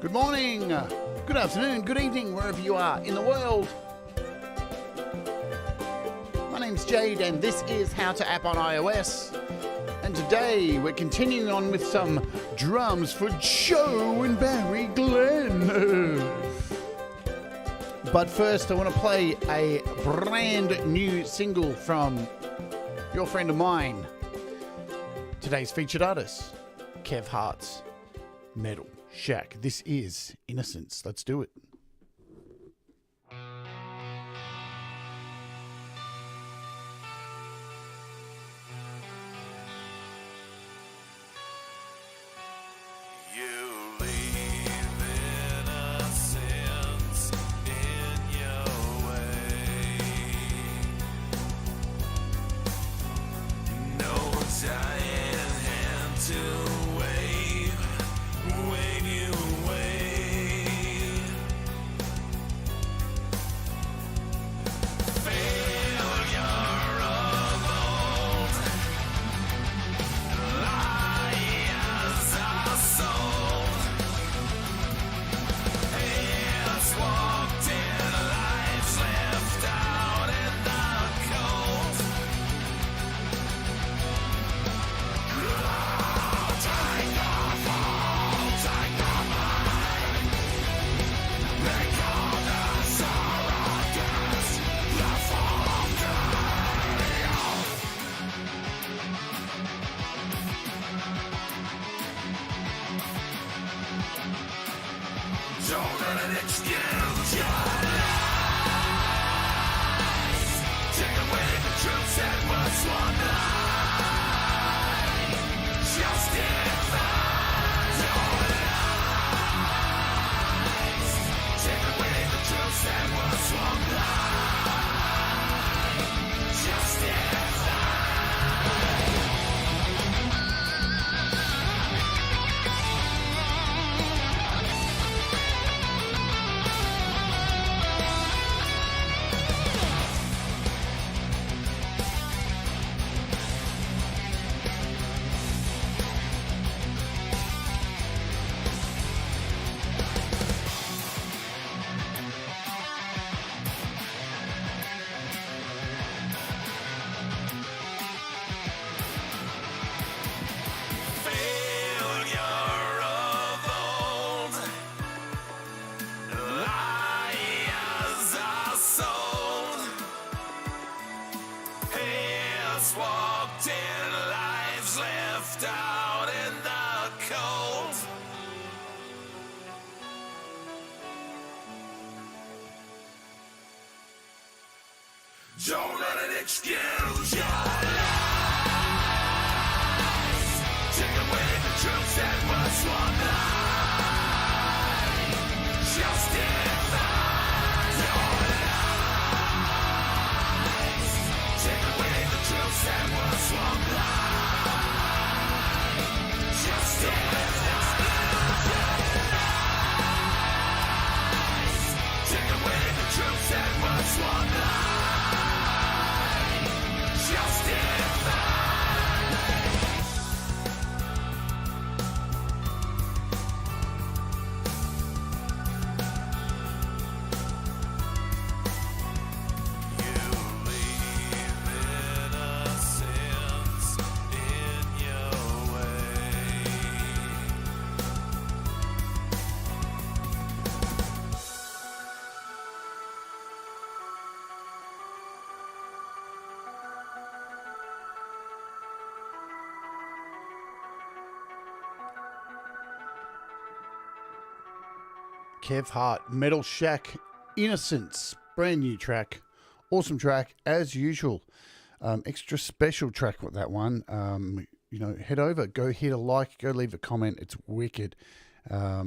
Good morning, good afternoon, good evening, wherever you are in the world. My name's Jade and this is How to App on iOS. And today we're continuing on with some drums for Joe and Barrie Glenn. But first I want to play a brand new single from your friend of mine. Today's featured artist, Kev Hart's Metal Shack. This is Innocence. Let's do it. Don't let it excuse your lies. Take away the truth that was one lie. Justify your lies. Take away the truth that was one lie. Justify your lies. Take away the truth that was one lie. Kev Hart, Metal Shack, Innocence, brand new track, awesome track as usual. Extra special track with that one. Head over, go hit a like, go leave a comment. It's wicked. A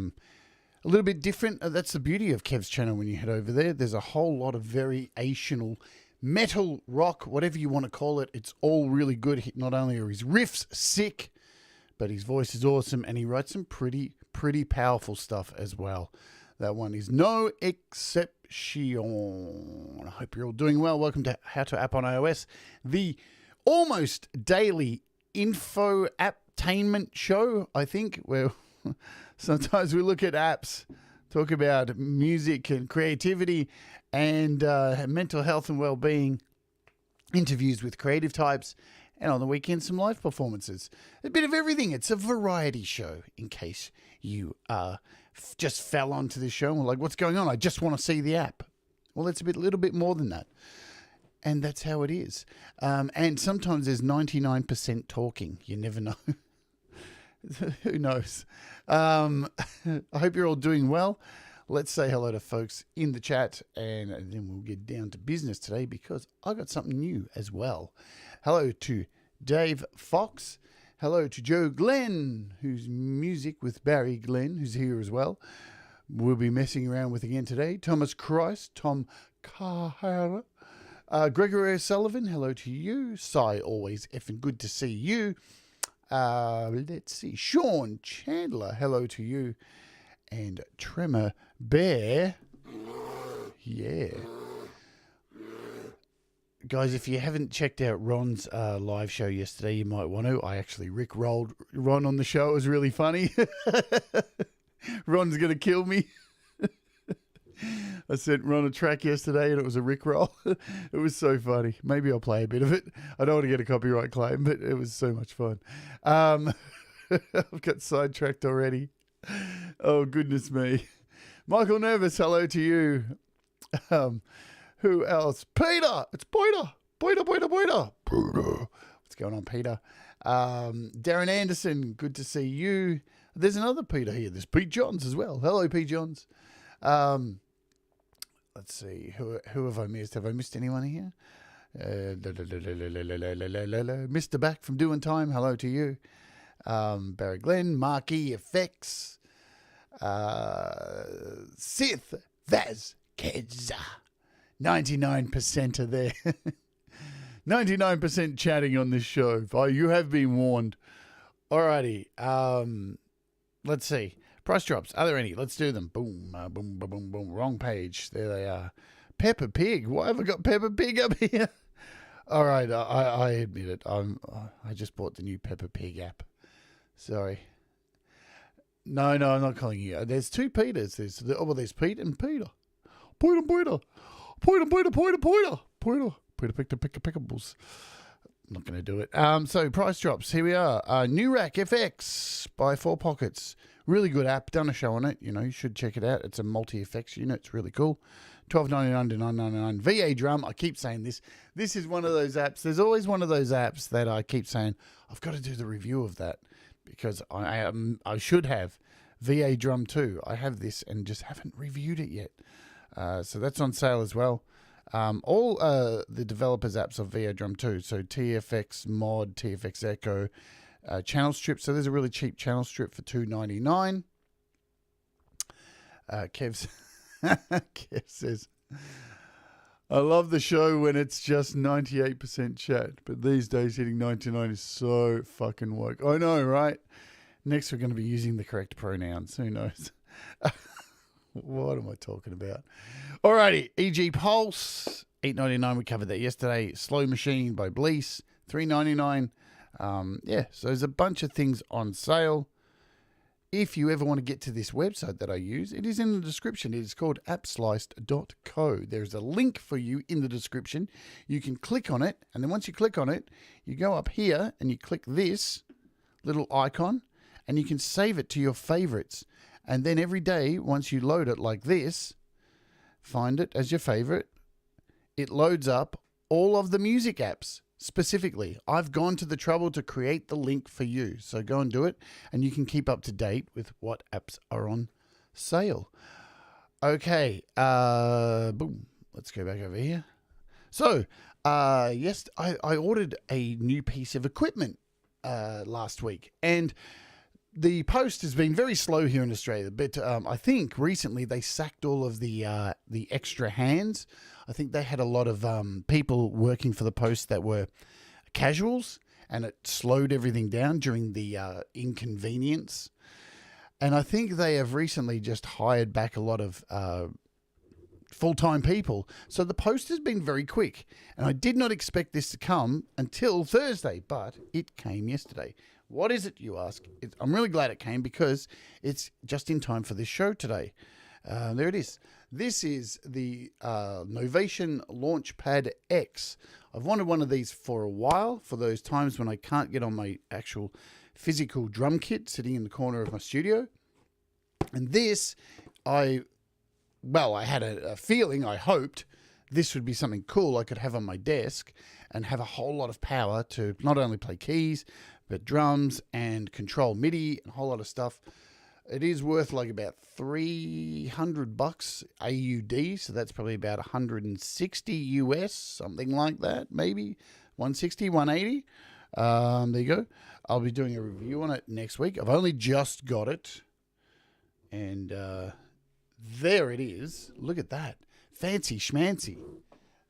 little bit different. That's the beauty of Kev's channel when you head over there. There's a whole lot of variational metal, rock, whatever you want to call it. It's all really good. Not only are his riffs sick, but his voice is awesome and he writes some pretty powerful stuff as well. That one is no exception. I hope you're all doing well. Welcome to How to App on iOS, the almost daily info apptainment show, I think, where Sometimes we look at apps, talk about music and creativity and mental health and well-being, interviews with creative types, and on the weekend, some live performances. A bit of everything. It's a variety show, in case you just fell onto this show and were like, what's going on? I just want to see the app. Well, it's a little bit more than that. And that's how it is. And sometimes there's 99% talking. You never know. Who knows? I hope you're all doing well. Let's say hello to folks in the chat, and then we'll get down to business today because I got something new as well. Hello to Dave Fox. Hello to Joe Glenn, whose music with Barrie Glenn, who's here as well. We'll be messing around with again today. Thomas Christ, Tom Carhara. Gregory O'Sullivan, hello to you. Cy, always effing good to see you. Let's see. Sean Chandler, hello to you. And Tremor Bear. Yeah. Guys, if you haven't checked out Ron's live show yesterday, you might want to. I actually rickrolled Ron on the show. It was really funny. Ron's going to kill me. I sent Ron a track yesterday and it was a rickroll. It was so funny. Maybe I'll play a bit of it. I don't want to get a copyright claim, but it was so much fun. I've got sidetracked already. Oh, goodness me. Michael Nervous, hello to you. Who else? Peter! It's Peter! Peter! What's going on, Peter? Darren Anderson, good to see you. There's another Peter here. There's Pete Johns as well. Hello, Pete Johns. Let's see. Who have I missed? Have I missed anyone here? Mr. Back from Doing Time. Hello to you. Barry Glenn, Marky Effects, Sith Vazquez. 99% are there. 99% chatting on this show. Oh, you have been warned. Alrighty. Let's see. Price drops. Are there any? Let's do them. Boom, boom, boom, boom, boom. Wrong page. There they are. Peppa Pig. Why have I got Peppa Pig up here? All right. I admit it. I just bought the new Peppa Pig app. Sorry. No, I'm not calling you. There's two Peters. There's Pete and Peter. Peter Pickables. I'm not going to do it. So price drops. Here we are. New Rack FX by 4 Pockets. Really good app. Done a show on it. You should check it out. It's a multi-effects unit. It's really cool. $12.99 to $9.99. VA Drum. I keep saying this. This is one of those apps. There's always one of those apps that I keep saying, I've got to do the review of that because I should have VA Drum 2. I have this and just haven't reviewed it yet. So that's on sale as well. All the developers' apps of VA Drum 2. So TFX Mod, TFX Echo, channel strip. So there's a really cheap channel strip for $2.99. Kev says, I love the show when it's just 98% chat, but these days hitting 99 is so fucking woke. I know, right? Next we're going to be using the correct pronouns. Who knows? What am I talking about? Alrighty, EG Pulse, $8.99. We covered that yesterday. Slow Machine by Blease, $3.99. So there's a bunch of things on sale. If you ever want to get to this website that I use, it is in the description. It is called appsliced.co. There's a link for you in the description. You can click on it, and then once you click on it, you go up here and you click this little icon, and you can save it to your favorites. And then every day, once you load it like this, find it as your favorite, it loads up all of the music apps. Specifically, I've gone to the trouble to create the link for you. So go and do it, and you can keep up to date with what apps are on sale. Okay, boom. Let's go back over here. So, yes, I ordered a new piece of equipment last week, and the post has been very slow here in Australia, but I think recently they sacked all of the extra hands. I think they had a lot of people working for the post that were casuals, and it slowed everything down during the inconvenience. And I think they have recently just hired back a lot of full-time people. So the post has been very quick. And I did not expect this to come until Thursday, but it came yesterday. What is it, you ask? I'm really glad it came because it's just in time for this show today. There it is. This is the Novation Launchpad X. I've wanted one of these for a while, for those times when I can't get on my actual physical drum kit sitting in the corner of my studio. And this, I had a feeling, I hoped, this would be something cool I could have on my desk and have a whole lot of power to not only play keys, but drums and control MIDI and a whole lot of stuff. It is worth like about $300 AUD, so that's probably about 160 US, something like that, maybe 160, 180. There you go. I'll be doing a review on it next week. I've only just got it, and there it is. Look at that, fancy schmancy.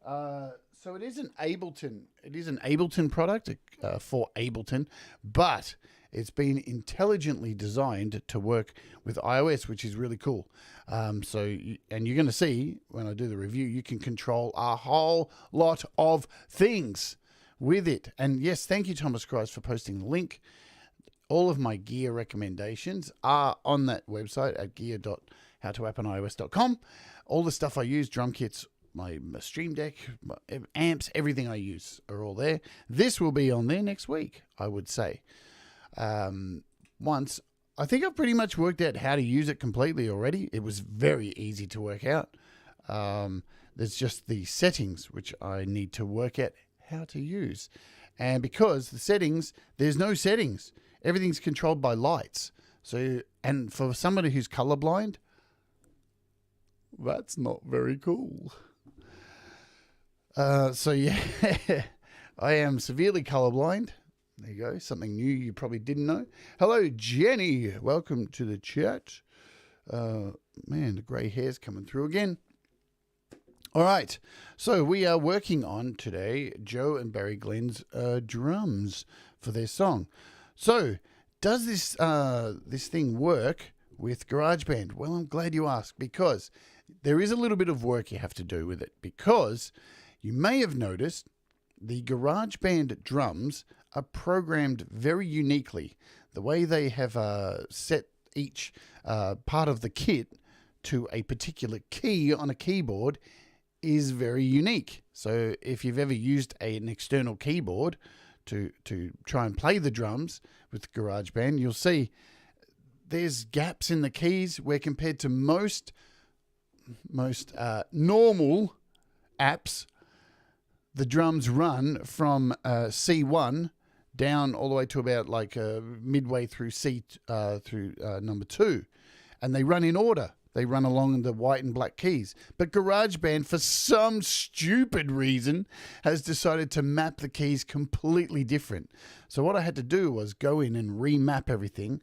So it is an Ableton. It is an Ableton product for Ableton, but it's been intelligently designed to work with iOS, which is really cool. And you're going to see when I do the review, you can control a whole lot of things with it. And yes, thank you, Thomas Christ, for posting the link. All of my gear recommendations are on that website at gear.howtoapponios.com. All the stuff I use, drum kits, my Stream Deck, my amps, everything I use are all there. This will be on there next week, I would say. Once, I think I've pretty much worked out how to use it completely already. It was very easy to work out. There's just the settings, which I need to work out how to use. And because the settings, there's no settings. Everything's controlled by lights. So, and for somebody who's colorblind, that's not very cool. So yeah, I am severely colorblind. There you go. Something new you probably didn't know. Hello, Jenny. Welcome to the chat. Man, the grey hair's coming through again. All right. So we are working on today Joe and Barrie Glenn's drums for their song. So does this thing work with GarageBand? Well, I'm glad you asked, because there is a little bit of work you have to do with it, because you may have noticed the GarageBand drums are programmed very uniquely. The way they have set each part of the kit to a particular key on a keyboard is very unique. So if you've ever used an external keyboard to try and play the drums with GarageBand, you'll see there's gaps in the keys where, compared to most normal apps, the drums run from C1 down all the way to about like midway through number 2, and they run in order. They run along the white and black keys. But GarageBand, for some stupid reason, has decided to map the keys completely different. So what I had to do was go in and remap everything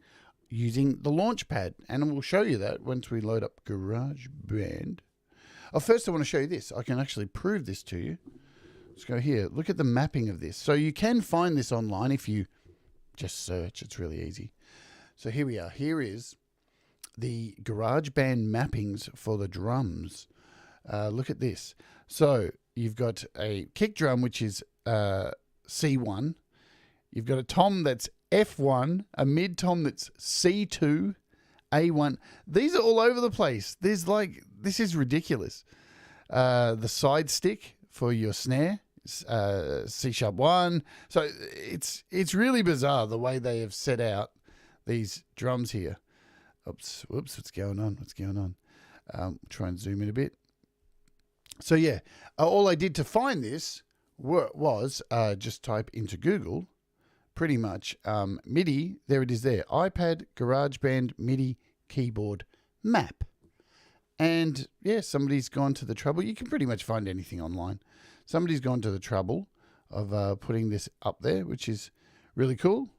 using the Launchpad, and we'll show you that once we load up GarageBand. Oh, first I want to show you this. I can actually prove this to you. Let's go here. Look at the mapping of this. So you can find this online if you just search. It's really easy. So here we are. Here is the GarageBand mappings for the drums. Look at this. So you've got a kick drum, which is C1. You've got a tom that's F1, a mid tom that's C2, A1. These are all over the place. This is ridiculous. The side stick for your snare, C#1. So it's really bizarre the way they have set out these drums here. Oops, whoops, what's going on? Try and zoom in a bit. So yeah, all I did to find this was just type into Google, pretty much, MIDI, there it is there, iPad, GarageBand, MIDI, keyboard, map. And yeah, somebody's gone to the trouble. You can pretty much find anything online. Somebody's gone to the trouble of putting this up there, which is really cool.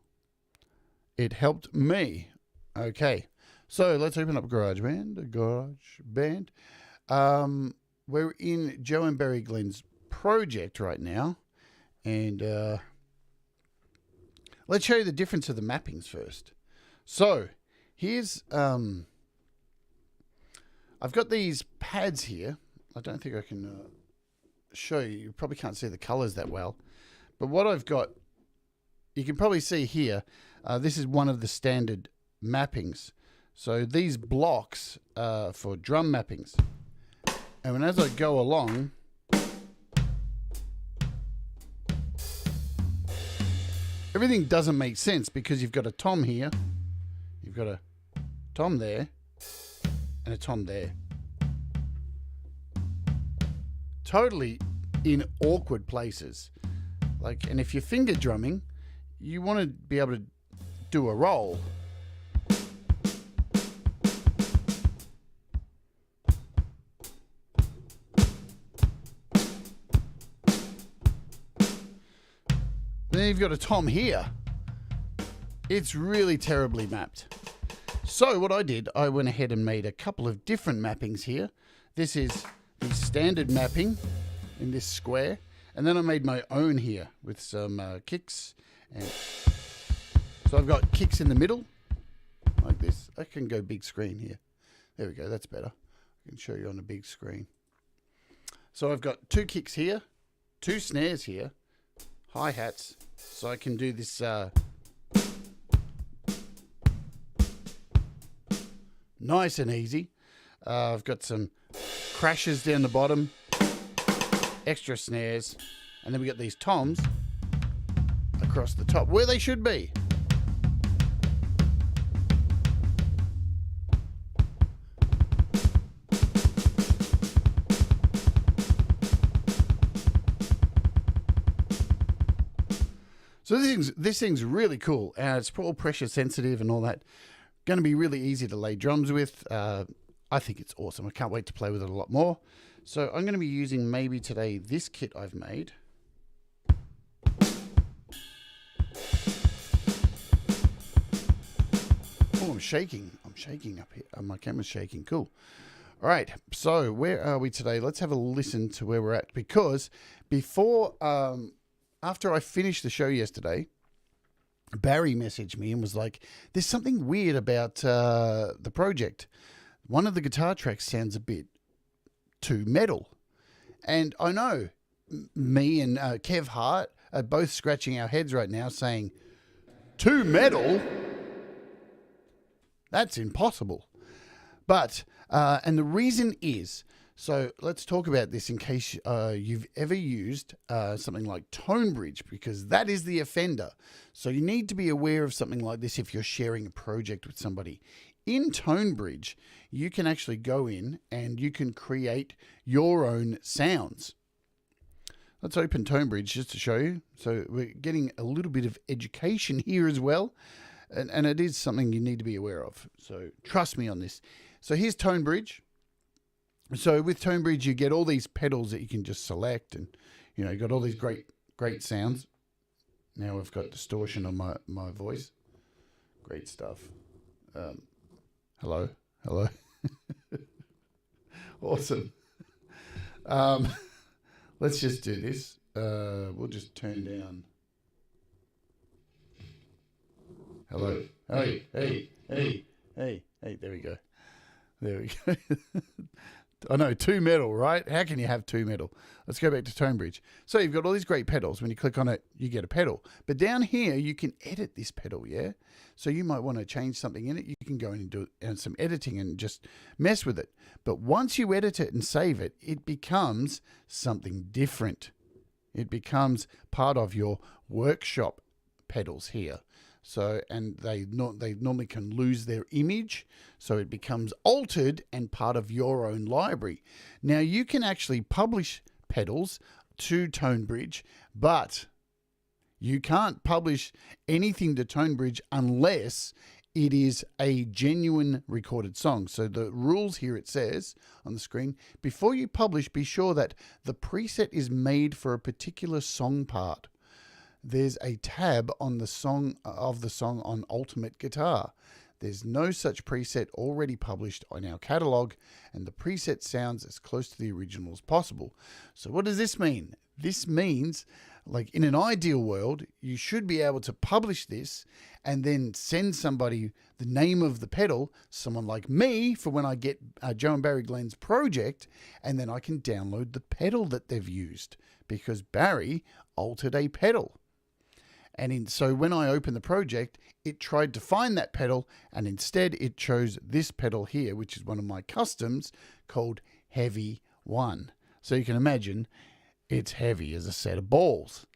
It helped me. Okay, so let's open up GarageBand. We're in Joe and Barrie Glenn's project right now. And let's show you the difference of the mappings first. So here's... I've got these pads here, I don't think I can show you. You probably can't see the colors that well. But what I've got, you can probably see here, this is one of the standard mappings. So these blocks are for drum mappings. And as I go along, everything doesn't make sense because you've got a tom here, you've got a tom there, and a tom there. Totally in awkward places. Like, and if you're finger drumming, you want to be able to do a roll. Then you've got a tom here. It's really terribly mapped. So what I did, I went ahead and made a couple of different mappings here. This is the standard mapping in this square. And then I made my own here with some kicks. And so I've got kicks in the middle, like this. I can go big screen here. There we go, that's better. I can show you on a big screen. So I've got 2 kicks here, 2 snares here, hi-hats, so I can do this nice and easy. I've got some crashes down the bottom, extra snares, and then we got these toms across the top where they should be. So this thing's really cool. It's all pressure sensitive and all that. Going to be really easy to lay drums with. I think it's awesome. I can't wait to play with it a lot more. So I'm going to be using maybe today this kit I've made. Oh, I'm shaking. I'm shaking up here. My camera's shaking. Cool. All right. So where are we today? Let's have a listen to where we're at. Because before... after I finished the show yesterday, Barrie messaged me and was like, there's something weird about the project. One of the guitar tracks sounds a bit too metal. And I know me and Kev Hart are both scratching our heads right now saying, too metal? That's impossible. But, and the reason is... So let's talk about this in case you've ever used something like Tonebridge, because that is the offender. So you need to be aware of something like this if you're sharing a project with somebody. In Tonebridge, you can actually go in and you can create your own sounds. Let's open Tonebridge just to show you. So we're getting a little bit of education here as well. And it is something you need to be aware of. So trust me on this. So here's Tonebridge. So with Tonebridge, you get all these pedals that you can just select, and you know, you got all these great sounds. Now I've got distortion on my voice. Great stuff. Hello. Awesome. Let's just do this. We'll just turn down. Hello. Hey. There we go. I know, 2 metal, right? How can you have 2 metal? Let's go back to Tonebridge. So you've got all these great pedals. When you click on it, you get a pedal. But down here, you can edit this pedal, yeah? So you might want to change something in it. You can go in and do some editing and just mess with it. But once you edit it and save it, it becomes something different. It becomes part of your workshop pedals here. So, and they normally can lose their image, so it becomes altered and part of your own library. Now, you can actually publish pedals to Tonebridge, but you can't publish anything to Tonebridge unless it is a genuine recorded song. So the rules here, it says on the screen, before you publish, be sure that the preset is made for a particular song part. There's a tab on the song on Ultimate Guitar. There's no such preset already published on our catalog, and the preset sounds as close to the original as possible. So what does this mean? This means Like in an ideal world, you should be able to publish this and then send somebody the name of the pedal, someone like me, for when I get Joe and Barrie Glenn's project, and then I can download the pedal that they've used because Barrie altered a pedal. And so when I opened the project, it tried to find that pedal, and instead it chose this pedal here, which is one of my customs called Heavy 1. So you can imagine it's heavy as a set of balls.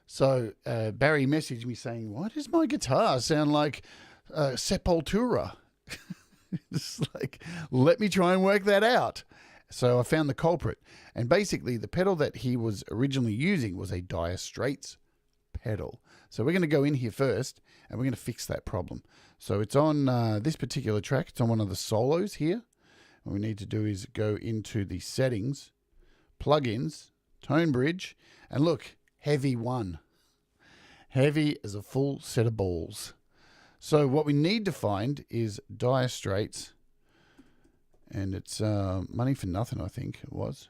So Barrie messaged me saying, why does my guitar sound like Sepultura? It's like, let me try and work that out. So I found the culprit. And basically the pedal that he was originally using was a Dire Straits pedal. So we're going to go in here first and we're going to fix that problem. So it's on this particular track. It's on one of the solos here. What we need to do is go into the settings, plugins, Tonebridge, and look, Heavy 1. Heavy as a full set of balls. So what we need to find is Dire Straits, and it's Money for Nothing, I think it was.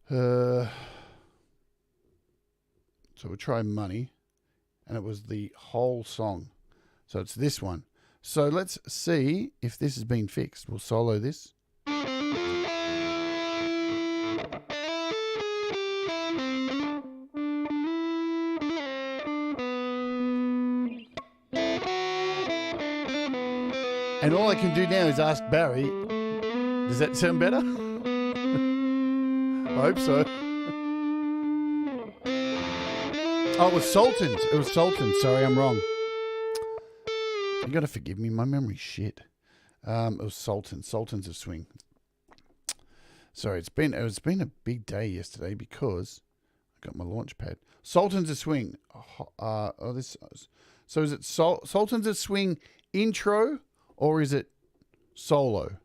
So we'll try Money, and it was the whole song. So it's this one. So let's see if this has been fixed. We'll solo this. And all I can do now is ask Barrie, does that sound better? I hope so. Oh, it was Sultan's. It was Sultan's. Sorry, I'm wrong. You got to forgive me. My memory's shit. It was Sultan's. Sultan's of Swing. Sorry, it's been a big day yesterday because I got my Launchpad. Sultan's of Swing. So is it Sultan's of Swing intro or is it solo?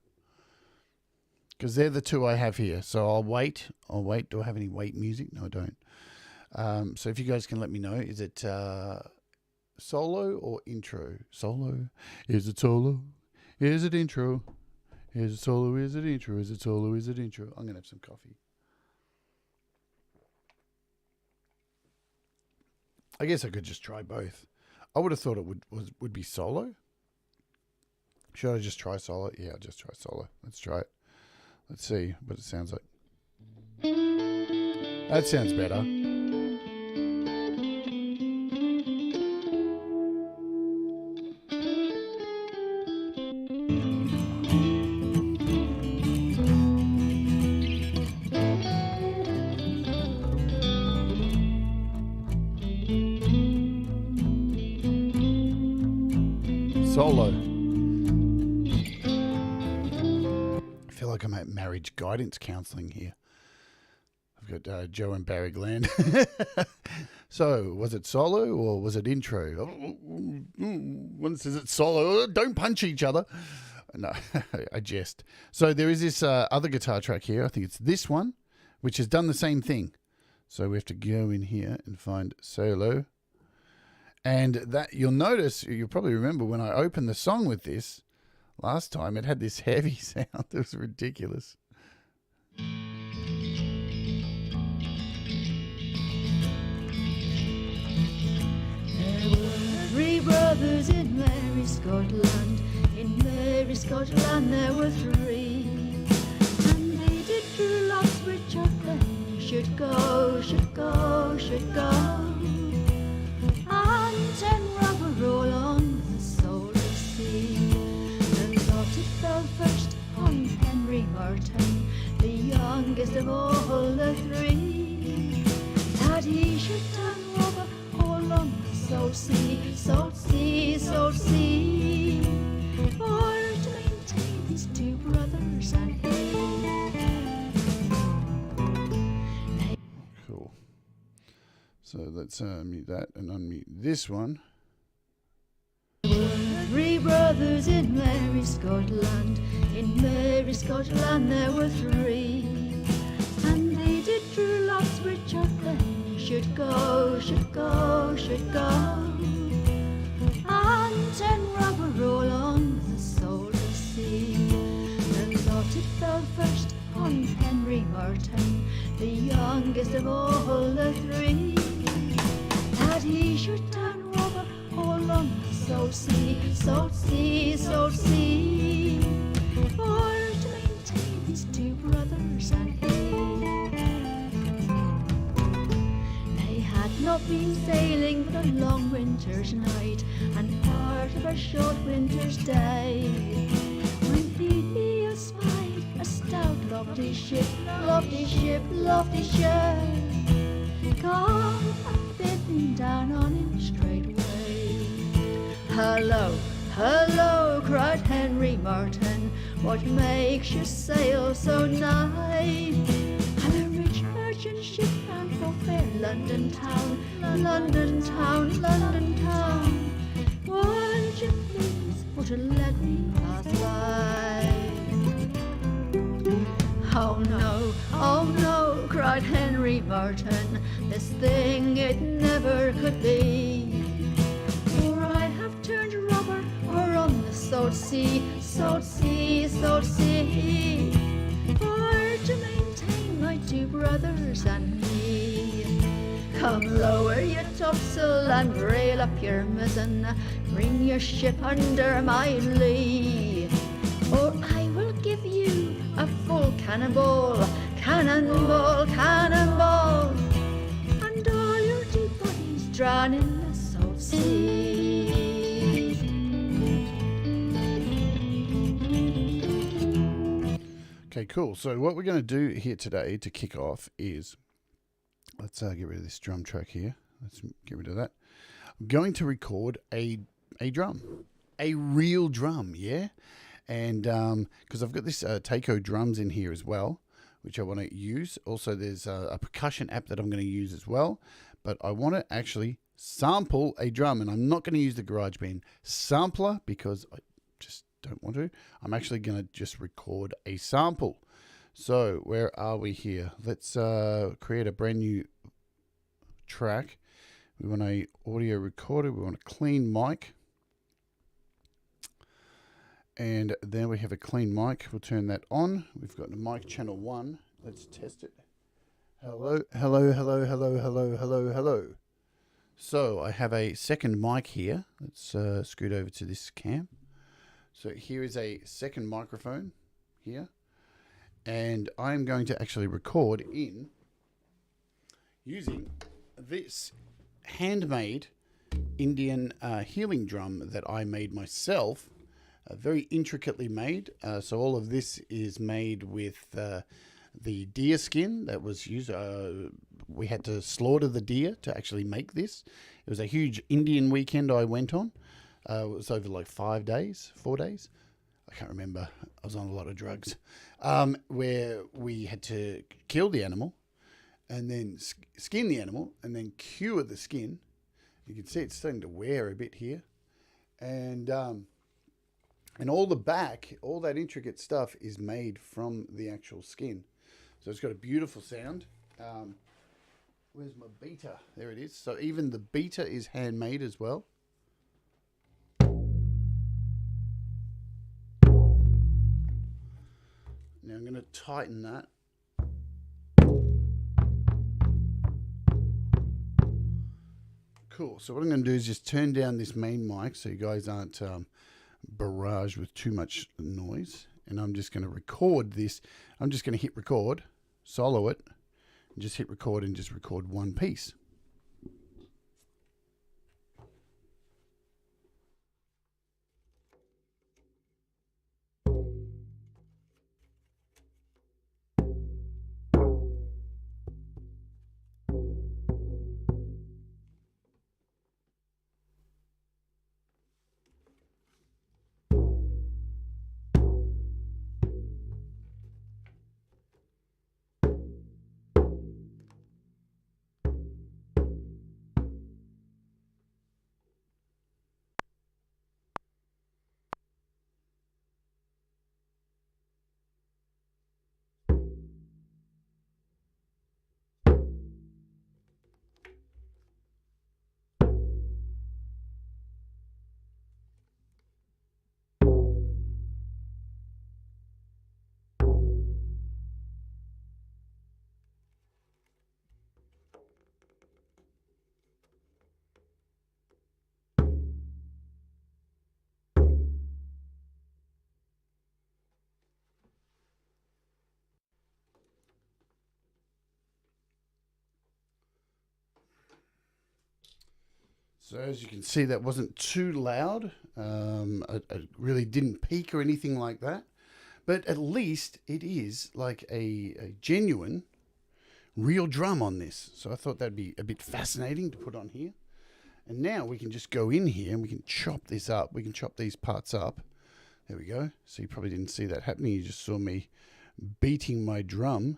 Because they're the two I have here. So I'll wait. Do I have any wait music? No, I don't. So if you guys can let me know, is it solo or intro? Solo? Is it solo? Is it intro? Is it solo? Is it intro? Is it solo? Is it intro? I'm going to have some coffee. I guess I could just try both. I would have thought it would be solo. Should I just try solo? Yeah, I'll just try solo. Let's try it. Let's see what it sounds like. That sounds better. Solo. I feel like I'm at marriage guidance counselling here. I've got Joe and Barrie Glenn. So, was it solo or was it intro? One says it's solo. Don't punch each other. No, I jest. So there is this other guitar track here. I think it's this one, which has done the same thing. So we have to go in here and find solo. And that you'll notice, you'll probably remember when I opened the song with this last time, it had this heavy sound. It was ridiculous. There were three brothers in Mary, Scotland. In Mary, Scotland there were three. And they did true lots which of them should go, should go, should go. And 10 robber roll on the solar sea. The lot it fell first on Henry Merton, the youngest of all the three, that he should turn robber all on the salt sea, salt sea, salt sea, for to maintain his two brothers and he. Cool. So let's mute that and unmute this one. There were three brothers in Mary, Scotland. In Mary, Scotland there were three. And they did true lots which of them should go, should go, should go. And 10 robber roll on the solar sea. The lot it fell first on Henry Merton, the youngest youngest of all the three, that he should turn robber all on the salt sea, salt sea, salt sea, for to maintain his two brothers and he. They had not been sailing but a long winter's night and part of a short winter's day, when he espied a stout lofty ship, lofty ship, lofty ship, come a-bidding down on him straightway. Hello, hello, cried Henry Martin, what makes you sail so nigh? I'm a rich merchant ship bound for fair London town, London town, London town. Would you please for to let me pass by? Oh no, cried Henry Martin, this thing it never could be. For I have turned robber or on the salt sea, salt sea, salt sea, for to maintain my two brothers and me. Come lower your topsail and brail up your mizzen, bring your ship under my lee, or I will give you a full cannonball, cannonball, cannonball, and all your dead bodies drown in the salt sea. Okay, cool. So what we're going to do here today to kick off is, let's get rid of this drum track here. Let's get rid of that. I'm going to record a drum, a real drum, yeah? And because I've got this Takeo drums in here as well, which I want to use. Also, there's a percussion app that I'm going to use as well. But I want to actually sample a drum, and I'm not going to use the GarageBand sampler because I just don't want to. I'm actually going to just record a sample. So where are we here? Let's create a brand new track. We want a audio recorder. We want a clean mic. And then we have a clean mic. We'll turn that on. We've got the mic channel 1. Let's test it. Hello, hello, hello, hello, hello, hello, hello. So I have a second mic here. Let's scoot over to this cam. So here is a second microphone here. And I'm going to actually record in using this handmade Indian healing drum that I made myself. Very intricately made. So all of this is made with the deer skin that was used. We had to slaughter the deer to actually make this. It was a huge Indian weekend I went on. It was over like 5 days, 4 days. I can't remember. I was on a lot of drugs. Where we had to kill the animal and then skin the animal and then cure the skin. You can see it's starting to wear a bit here. And all the back, all that intricate stuff is made from the actual skin. So it's got a beautiful sound. Where's my beater? There it is. So even the beater is handmade as well. Now I'm going to tighten that. Cool. So what I'm going to do is just turn down this main mic so you guys aren't barraged with too much noise. And I'm just going to record this. I'm just going to hit record, solo it, and just hit record and just record one piece. So as you can see, that wasn't too loud. It really didn't peak or anything like that. But at least it is like a genuine, real drum on this. So I thought that'd be a bit fascinating to put on here. And now we can just go in here and we can chop this up. We can chop these parts up. There we go. So you probably didn't see that happening. You just saw me beating my drum.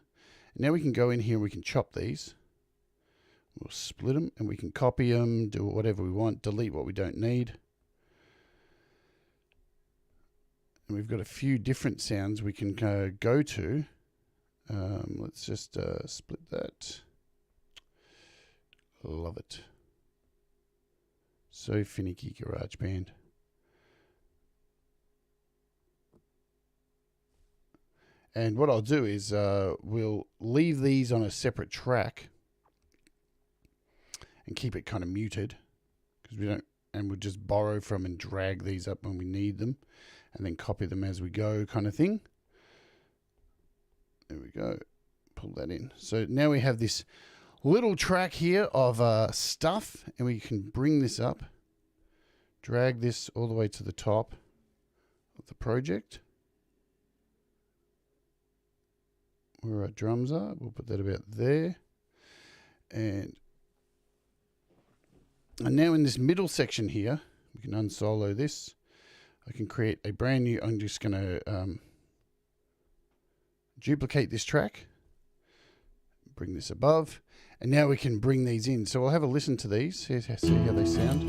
And now we can go in here and we can chop these. We'll split them and we can copy them, do whatever we want, delete what we don't need. And we've got a few different sounds we can go to. Let's just split that. Love it. So finicky, GarageBand. And what I'll do is we'll leave these on a separate track and keep it kind of muted, because we don't, and we'll just borrow from and drag these up when we need them and then copy them as we go kind of thing. There we go. Pull that in. So now we have this little track here of stuff, and we can bring this up, drag this all the way to the top of the project where our drums are. We'll put that about there. And now in this middle section here, we can unsolo this. I can create a brand new, I'm just going to duplicate this track, bring this above, and now we can bring these in. So we'll have a listen to these, see how they sound.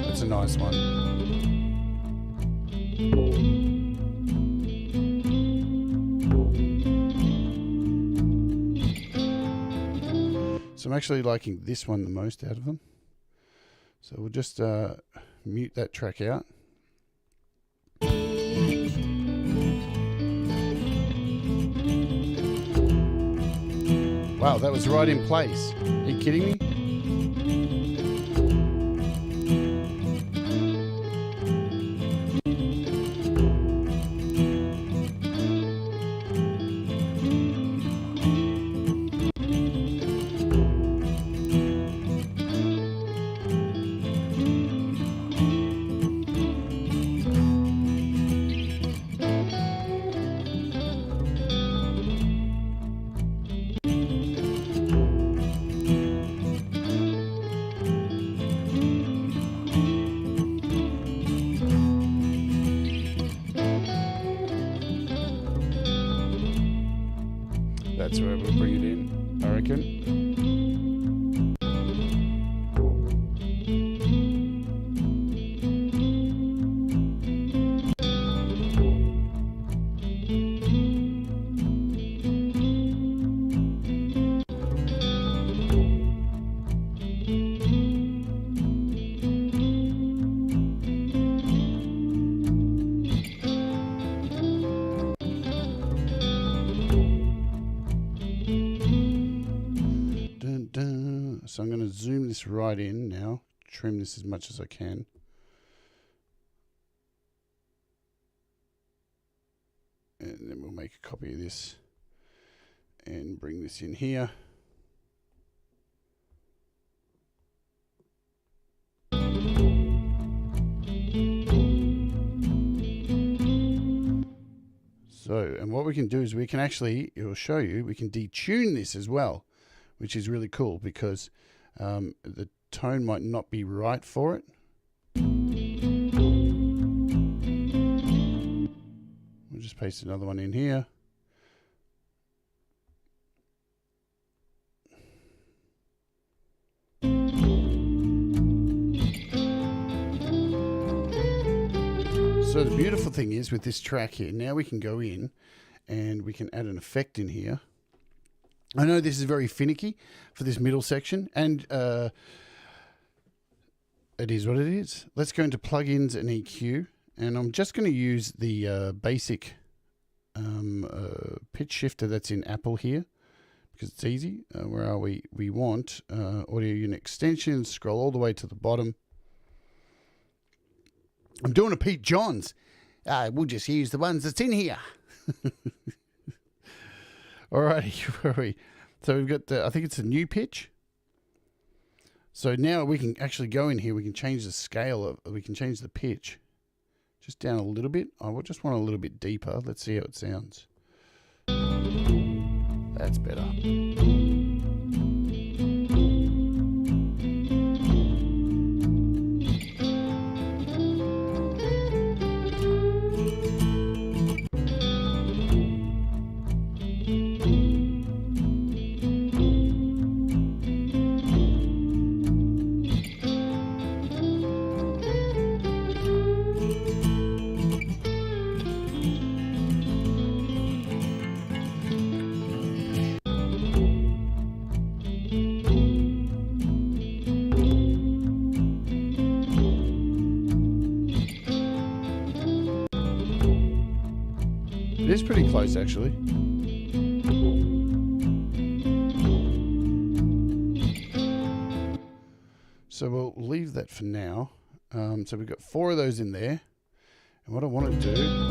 That's a nice one. So I'm actually liking this one the most out of them. So we'll just mute that track out. Wow, that was right in place. Are you kidding me? That's where we'll bring it in, I reckon. So I'm going to zoom this right in now, trim this as much as I can. And then we'll make a copy of this and bring this in here. So, and what we can do is we can actually, it will show you, we can detune this as well, which is really cool because the tone might not be right for it. We'll just paste another one in here. So the beautiful thing is with this track here, now we can go in and we can add an effect in here. I know this is very finicky for this middle section, and it is what it is. Let's go into plugins and EQ, and I'm just going to use the basic pitch shifter that's in Apple here because it's easy. Where are we? We want audio unit extensions. Scroll all the way to the bottom. I'm doing a Pete Johns. We'll just use the ones that's in here. Alrighty, where are we? So we've got I think it's a new pitch. So now we can actually go in here. We can change the scale. We can change the pitch. Just down a little bit. I just want a little bit deeper. Let's see how it sounds. That's better. It is pretty close, actually. So we'll leave that for now. So we've got 4 of those in there. And what I want to do...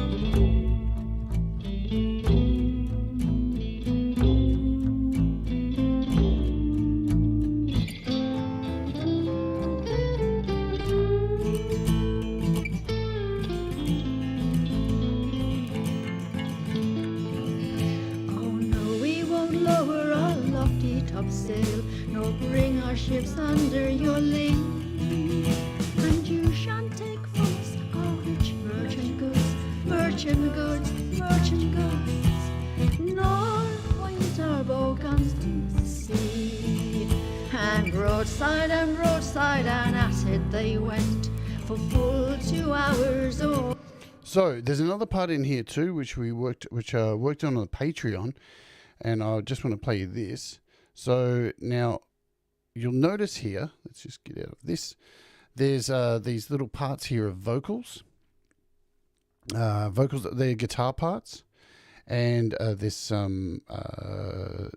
Nor bring our ships under your lee, and you shan't take from us our rich merchant goods, merchant goods, merchant goods, nor point our bow guns to the sea. And broadside and at it they went for full 2 hours. Or So there's another part in here too, which I worked on the Patreon, and I just want to play you this. So now you'll notice here, let's just get out of this, there's these little parts here of vocals. Vocals, they're guitar parts, and there's some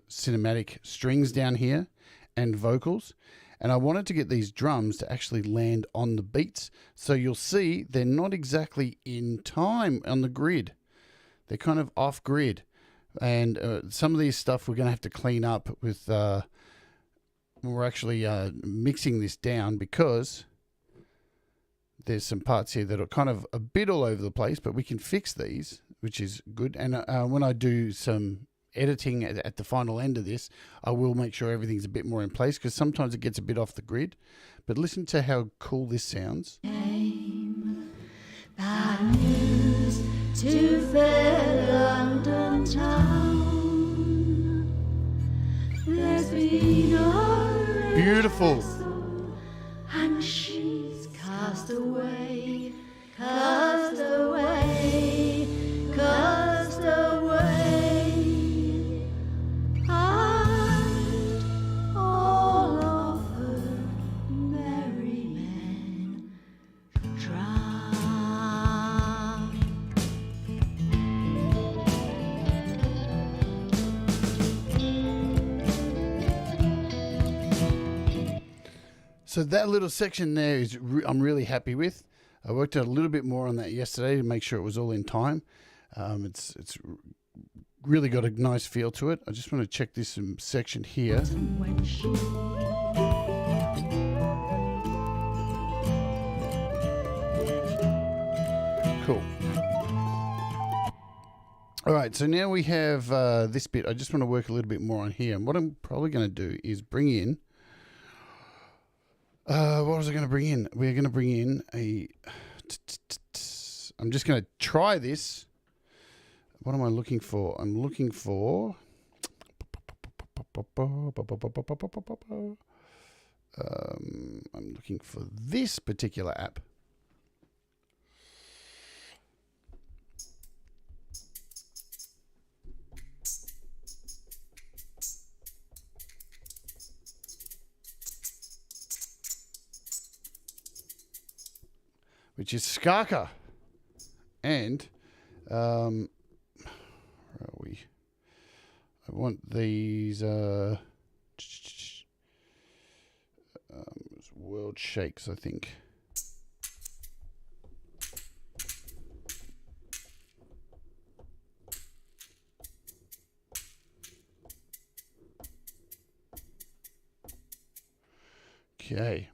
cinematic strings down here and vocals. And I wanted to get these drums to actually land on the beats. So you'll see they're not exactly in time on the grid. They're kind of off grid. And some of these stuff we're going to have to clean up with when we're actually mixing this down, because there's some parts here that are kind of a bit all over the place, but we can fix these, which is good. And when I do some editing at the final end of this, I will make sure everything's a bit more in place, because sometimes it gets a bit off the grid. But listen to how cool this sounds. Bad news to fair London town. There's been a Beautiful. vessel, and she's cast away, cast away, cast away. And all of her merry men drown. So that little section there is I'm really happy with. I worked out a little bit more on that yesterday to make sure it was all in time. It's really got a nice feel to it. I just want to check this section here. When she Cool. All right, so now we have this bit. I just want to work a little bit more on here. And what I'm probably going to do is bring in... what was I going to bring in? We're going to bring in a... I'm just going to try this. What am I looking for? I'm looking for... I'm looking for this particular app. Which is Skaka. And where are we? I want these World Shakes, I think. Okay.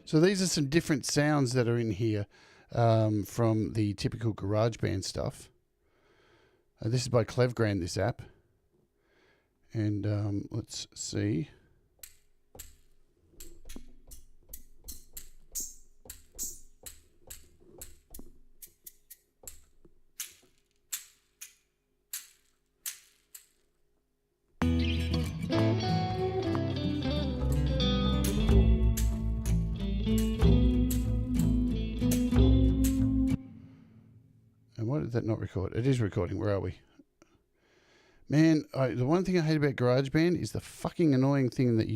So these are some different sounds that are in here from the typical GarageBand stuff. This is by Clevgrand, this app. And let's see. Why did that not record? It is recording. Where are we? Man, the one thing I hate about GarageBand is the fucking annoying thing that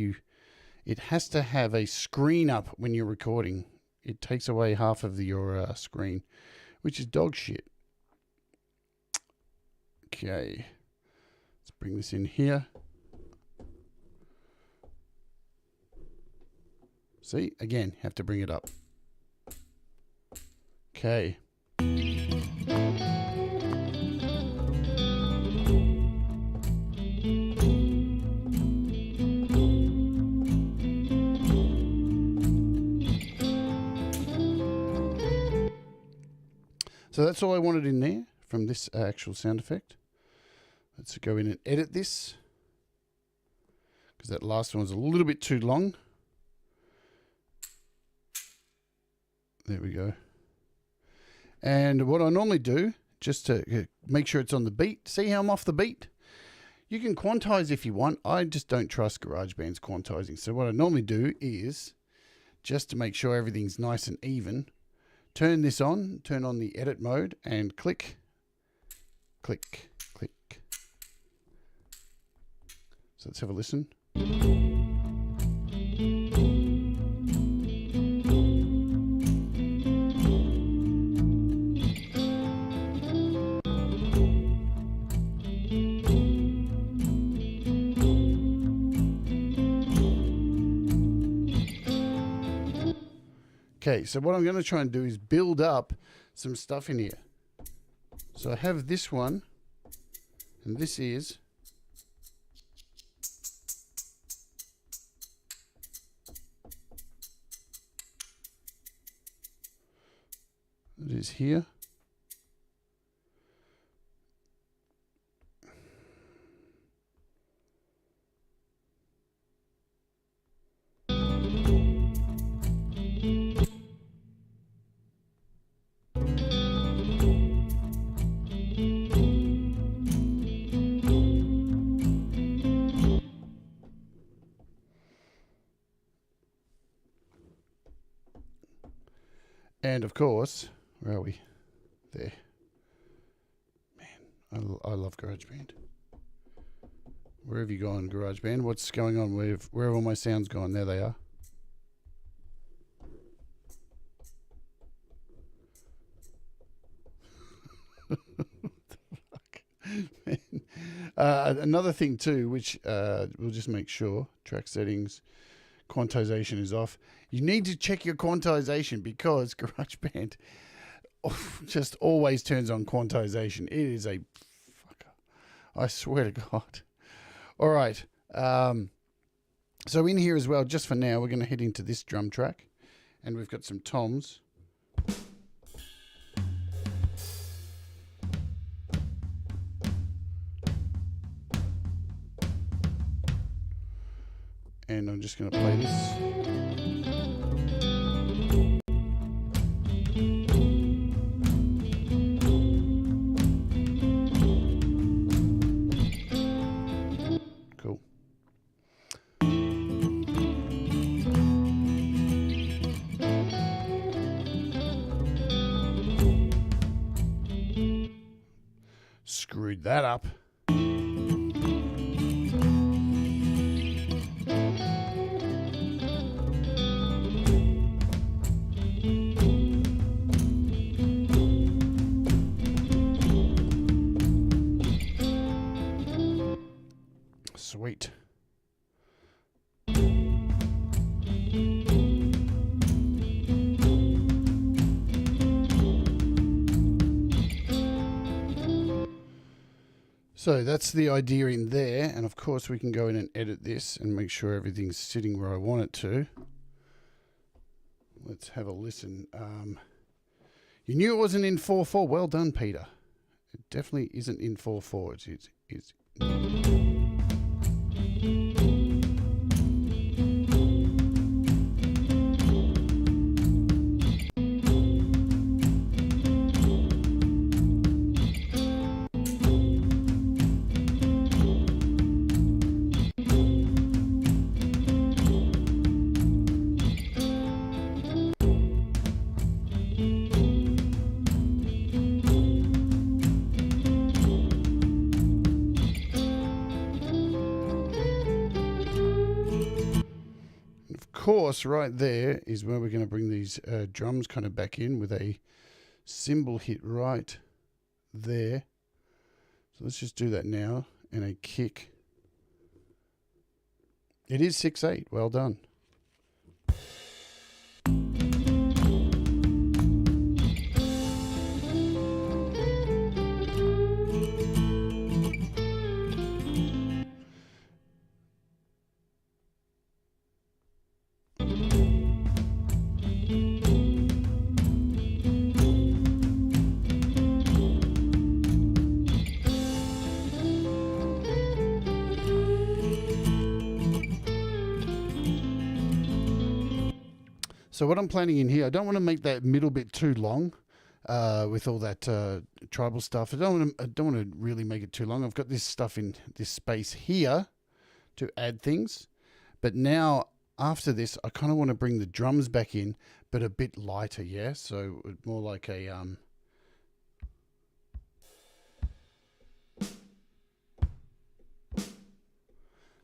it has to have a screen up when you're recording. It takes away half of your screen, which is dog shit. Okay. Let's bring this in here. See, again, have to bring it up. Okay. So that's all I wanted in there from this actual sound effect. Let's go in and edit this, because that last one was a little bit too long. There we go. And what I normally do, just to make sure it's on the beat, see how I'm off the beat? You can quantize if you want. I just don't trust GarageBand's quantizing. So what I normally do is, just to make sure everything's nice and even, turn this on, turn on the edit mode, and click, click, click. So let's have a listen. Okay, so what I'm going to try and do is build up some stuff in here. So I have this one, and this is it is here. And of course, where are we? There. Man, I love GarageBand. Where have you gone, GarageBand? What's going on? Where have all my sounds gone? There they are. Another thing too, which we'll just make sure, track settings, quantization is off. You need to check your quantization, because GarageBand just always turns on quantization. It is a fucker. I swear to God. All right. So in here as well, just for now, we're going to head into this drum track, and we've got some toms. And I'm just going to play this. Cool. Screwed that up. Sweet. So that's the idea in there, and of course we can go in and edit this and make sure everything's sitting where I want it to. Let's have a listen. You knew it wasn't in 4/4. Well done, Peter. It definitely isn't in 4/4. It's course, right there is where we're going to bring these drums kind of back in with a cymbal hit right there. So let's just do that now, and a kick. It is 6/8. Well done. So what I'm planning in here, I don't want to make that middle bit too long with all that tribal stuff. I don't want to really make it too long. I've got this stuff in this space here to add things. But now, after this, I kind of want to bring the drums back in, but a bit lighter, yeah? So more like a...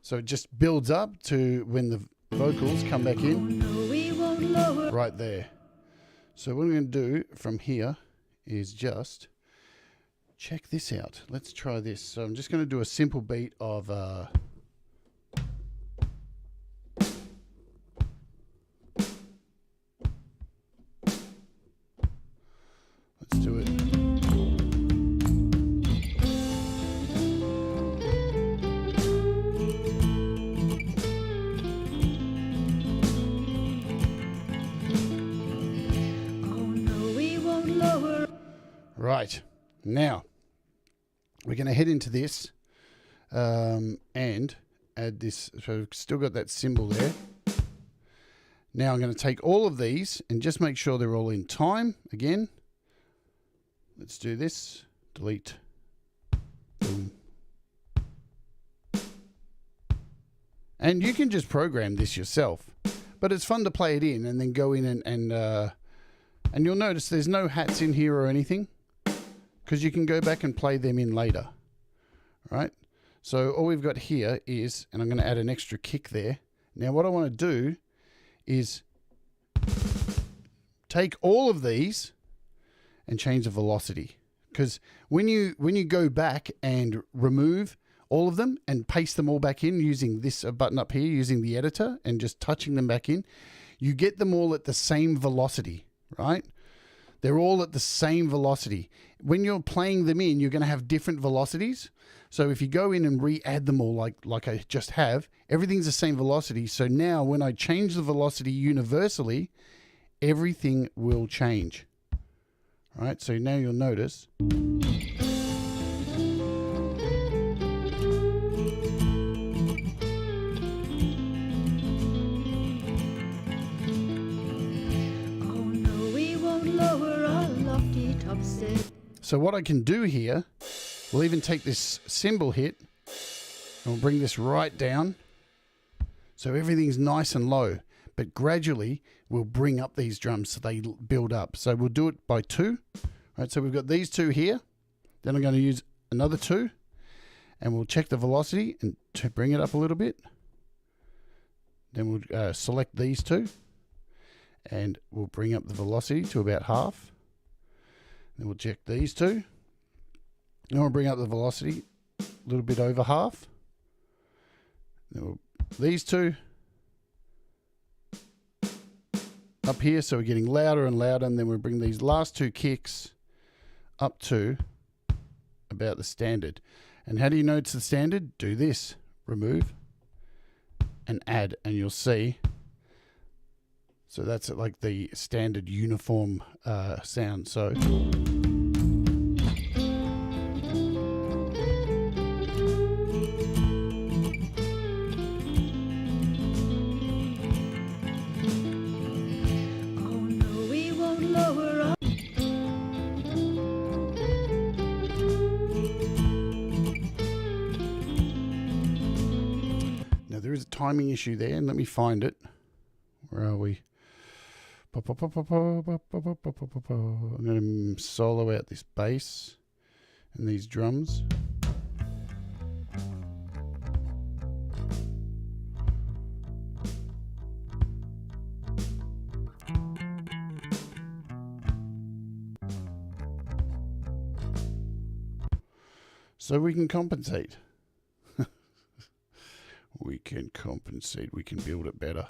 So it just builds up to when the vocals come back in. Right there. So what I'm going to do from here is just check this out. Let's try this. So I'm just going to do a simple beat of... let's do it. Right, now we're going to head into this and add this. So we've still got that cymbal there. Now I'm going to take all of these and just make sure they're all in time again. Let's do this. Delete. Boom. And you can just program this yourself, but it's fun to play it in and then go in and you'll notice there's no hats in here or anything, because you can go back and play them in later, right? So all we've got here is, and I'm going to add an extra kick there. Now what I want to do is take all of these and change the velocity, because when you go back and remove all of them and paste them all back in using this button up here, using the editor and just touching them back in, you get them all at the same velocity, right? They're all at the same velocity. When you're playing them in, you're going to have different velocities. So if you go in and re-add them all like I just have, everything's the same velocity. So now when I change the velocity universally, everything will change. All right, so now you'll notice. So what I can do here, we'll even take this cymbal hit and we'll bring this right down. So everything's nice and low, but gradually we'll bring up these drums so they build up. So we'll do it by 2. Right, so we've got these 2 here. Then I'm going to use another 2 and we'll check the velocity and to bring it up a little bit. Then we'll select these 2 and we'll bring up the velocity to about half. Then we'll check these 2. Then we'll bring up the velocity a little bit over half. These two up here, so we're getting louder and louder, and then we bring these last two kicks up to about the standard. And how do you know it's the standard? Do this. Remove and add, and you'll see. So that's like the standard uniform sound. So there is a timing issue there, and let me find it. Where are we? I'm going to solo out this bass and these drums. So we can compensate. We can compensate. We can build it better.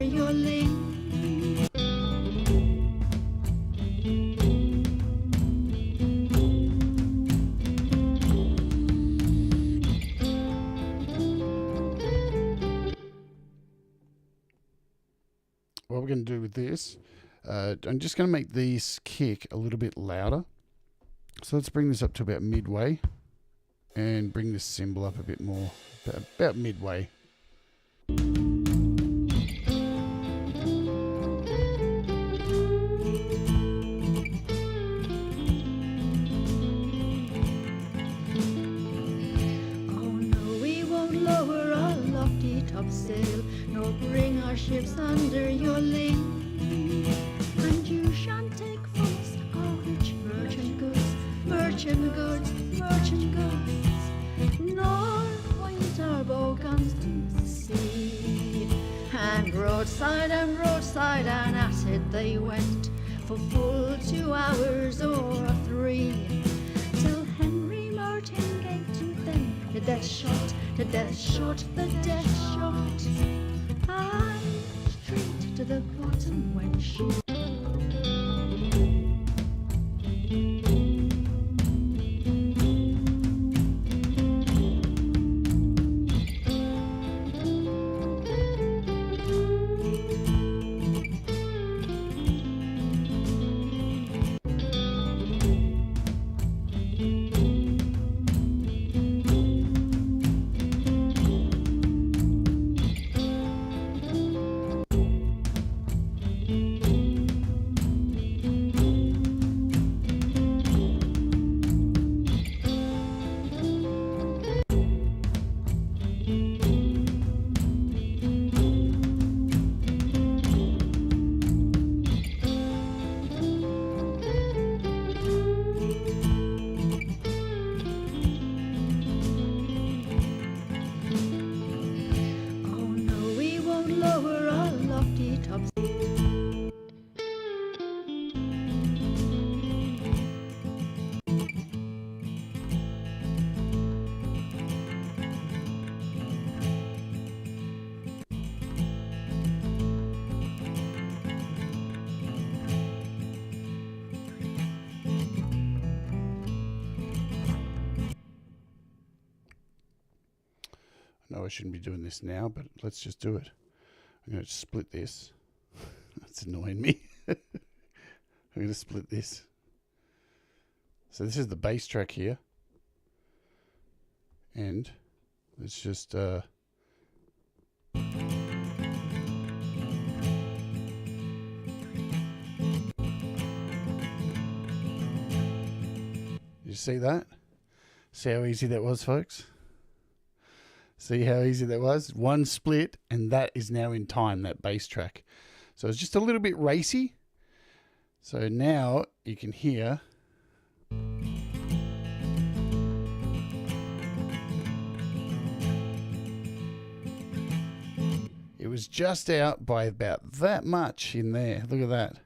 Your link. What we're going to do with this, I'm just going to make this kick a little bit louder. So let's bring this up to about midway and bring this cymbal up a bit more, about midway. Sail, nor bring our ships under your lee. And you shan't take from us our rich merchant goods, merchant goods, merchant goods, nor point our bow guns to the sea. And roadside and at it they went, for full 2 hours or 3, till Henry Martin gave to them the death shot, the death shot, the death shot. And straight to the bottom went she. I shouldn't be doing this now, but let's just do it. I'm going to split this. That's annoying me. I'm going to split this. So this is the bass track here. And let's just... You see that? See how easy that was, folks? See how easy that was? One split, and that is now in time, that bass track. So it's just a little bit racy. So now you can hear. It was just out by about that much in there. Look at that.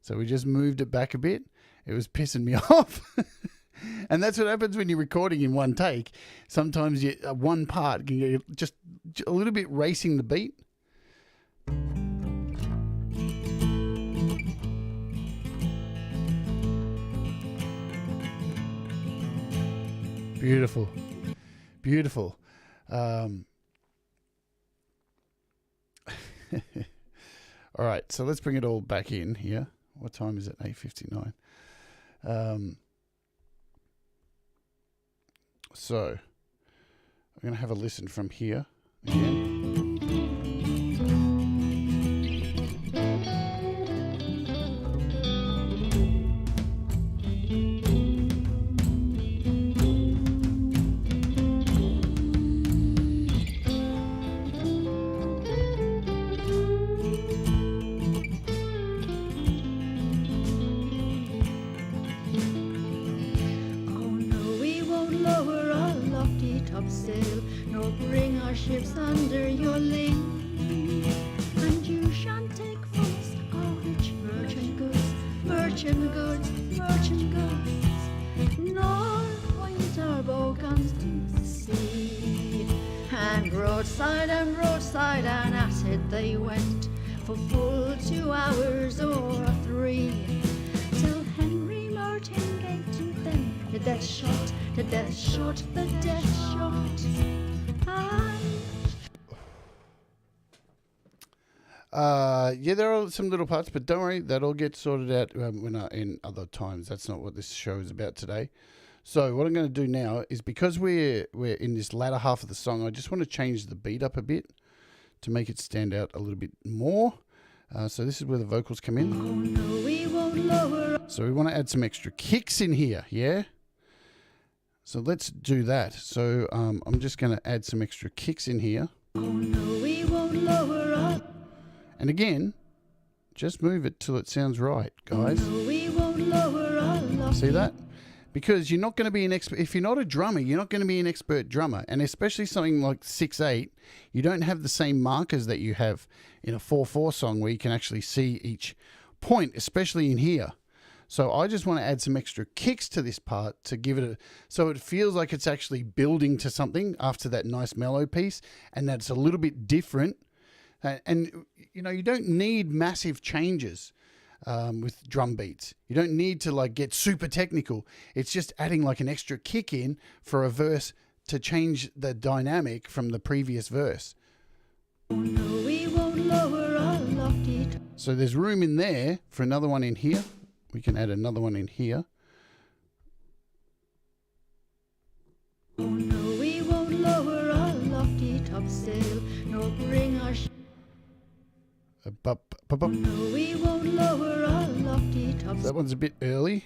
So we just moved it back a bit. It was pissing me off. And that's what happens when you're recording in one take. Sometimes one part can get just a little bit racing the beat. Beautiful. Beautiful. All right, so let's bring it all back in here. What time is it? 8:59. So I'm going to have a listen from here again. Sail, nor bring our ships under your lee. And you shan't take from us our rich merchant goods, merchant goods, merchant goods, nor point our bow guns to the sea. And broadside and at it they went, for full 2 hours or 3, till Henry Martin gave to them the death shot, the death shot, the death shot. Yeah, there are some little parts, but don't worry, that'll get sorted out in other times. That's not what this show is about today. So what I'm going to do now is, because we're in this latter half of the song, I just want to change the beat up a bit to make it stand out a little bit more. So this is where the vocals come in. Oh, no, we won't lower. So we want to add some extra kicks in here, yeah? So let's do that. So I'm just going to add some extra kicks in here. Oh, no, we won't lower up. And again, just move it till it sounds right, guys. Oh, no, we won't lower up. See that? Because you're not going to be an expert. If you're not a drummer, you're not going to be an expert drummer. And especially something like 6/8, you don't have the same markers that you have in a 4/4 song, where you can actually see each point, especially in here. So I just want to add some extra kicks to this part to give it so it feels like it's actually building to something after that nice mellow piece, and that's a little bit different. And you know, you don't need massive changes with drum beats. You don't need to like get super technical. It's just adding like an extra kick in for a verse to change the dynamic from the previous verse. Oh, no, we won't lower our lofty. So there's room in there for another one in here. We can add another one in here. Oh, no, we won't lower our lofty topsail, nor bring our No, we won't lower our lofty topsail. That one's a bit early.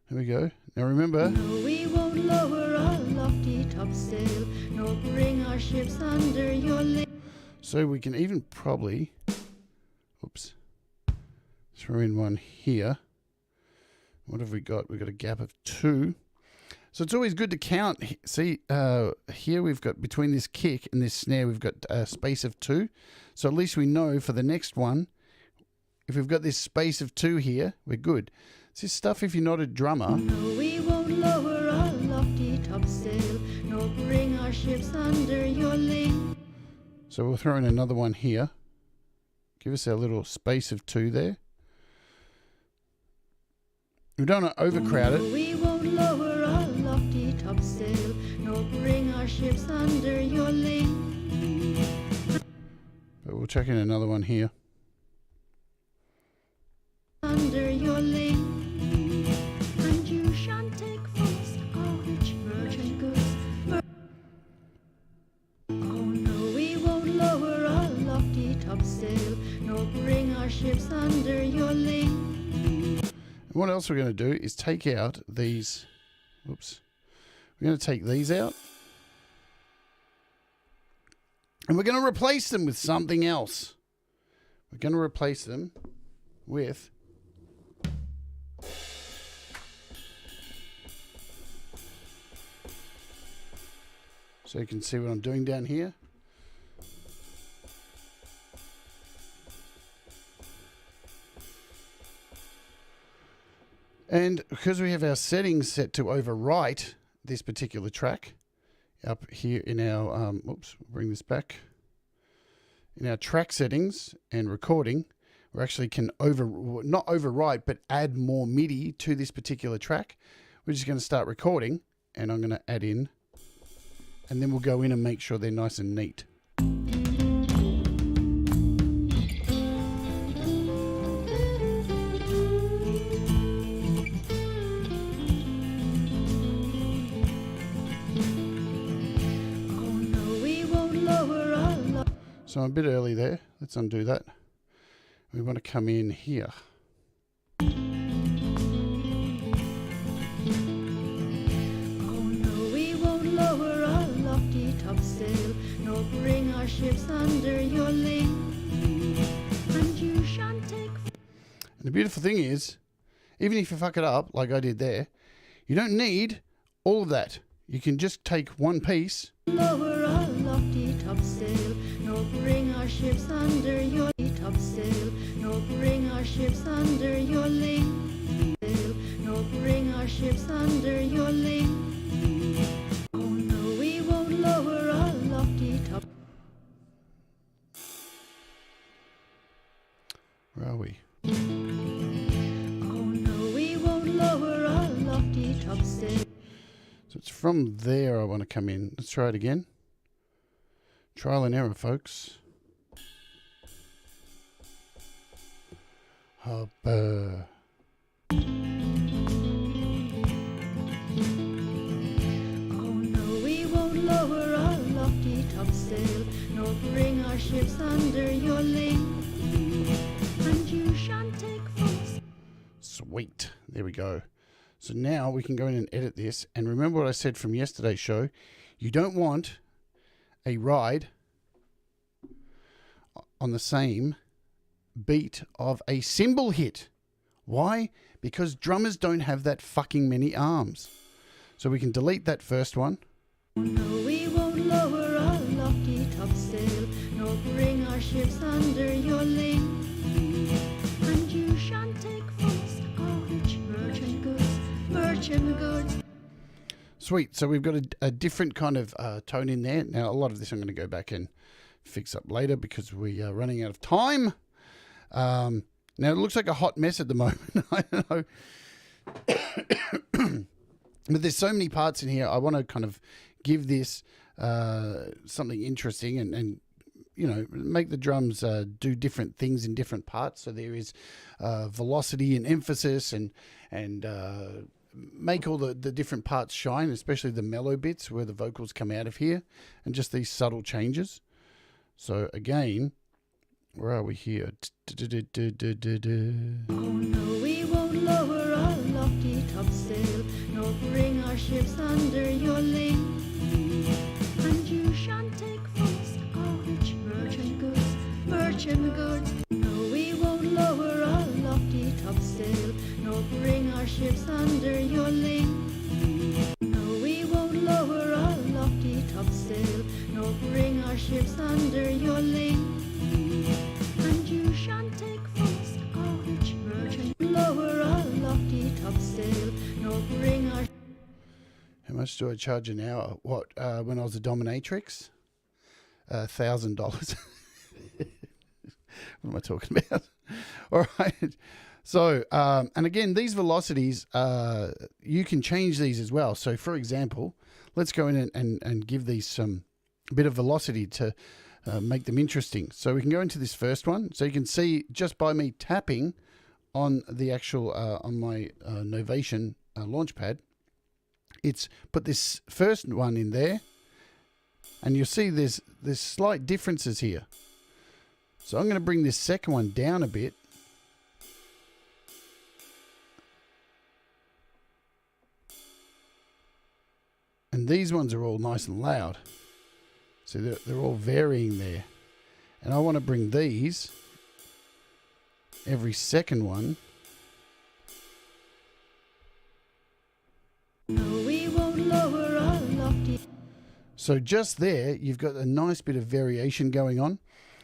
Here we go. Now remember. No, we won't lower our lofty topsail, nor bring our ships under your lee. So we can even probably, oops, throw in one here. What have we got? We've got a gap of 2. So it's always good to count. See, here we've got, between this kick and this snare, we've got a space of 2. So at least we know for the next one, if we've got this space of 2 here, we're good. It's this stuff, if you're not a drummer. No, we won't lower our lofty topsail, nor bring our ships under your lee. So we'll throw in another one here. Give us our little space of 2 there. We don't want to overcrowd it. No, we won't lower our lofty topsail, nor bring our ships under your lee. But we'll chuck in another one here. Under your lee. And you shan't take from us our rich merchant goods. Oh no, we won't lower our lofty topsail, nor bring our ships under your lee. And what else we're going to do is take out these. Oops. We're going to take these out. And we're going to replace them with something else. We're going to replace them with... So you can see what I'm doing down here. And because we have our settings set to overwrite this particular track, up here in our, oops, bring this back. In our track settings and recording, we actually can not overwrite, but add more MIDI to this particular track. We're just going to start recording, and I'm going to add in, and then we'll go in and make sure they're nice and neat. So I'm a bit early there. Let's undo that. We want to come in here. Oh no, we won't lower our lofty topsail, nor bring our ships under your lee. And you shan't take... And the beautiful thing is, even if you fuck it up, like I did there, you don't need all of that. You can just take one piece. Lower our lofty topsail, nor bring our ships under your topsail, nor bring our ships under your lee, nor bring our ships under your lee. Oh no, we won't lower our lofty top. Where are we? Oh no, we won't lower our lofty topsail. So it's from there I want to come in. Let's try it again. Trial and error, folks. Hopper. Oh no, we won't lower our lofty topsail, nor bring our ships under your lee. And you shan't take false. Sweet. There we go. So now we can go in and edit this. And remember what I said from yesterday's show. You don't want a ride on the same beat of a cymbal hit. Why? Because drummers don't have that fucking many arms. So we can delete that first one. No, we won't lower our lofty topsail, nor bring our ships under your lee. And you shan't take false cartage, merchant goods, merchant goods. Sweet. So we've got a different kind of tone in there. Now, a lot of this I'm going to go back and fix up later because we are running out of time. Now, it looks like a hot mess at the moment. I don't know. But there's so many parts in here. I want to kind of give this something interesting and you know, make the drums do different things in different parts. So there is velocity and emphasis and make all the different parts shine, especially the mellow bits where the vocals come out of here, and just these subtle changes. So again, where are we here? Oh no, we won't lower our lofty topsail, nor bring our ships under your lee. And you shan't take false cartage, merchant goods, merchant goods. No, we won't lower our lofty topsail, nor bring our ships under your lee. No, we won't lower our lofty topsail, nor bring our ships under your lee. And you shan't take false cartage, merchant. Lower our lofty topsail, nor bring our... How much do I charge an hour? What, when I was a dominatrix? $1,000. What am I talking about? All right. So, and again, these velocities, you can change these as well. So, for example, let's go in and give these some bit of velocity to make them interesting. So we can go into this first one. So you can see just by me tapping on the actual, on my Novation Launchpad, it's put this first one in there, and you'll see there's slight differences here. So I'm going to bring this second one down a bit. And these ones are all nice and loud. So they're all varying there. And I want to bring these, every second one. No, we won't lower our lofty. So just there, you've got a nice bit of variation going on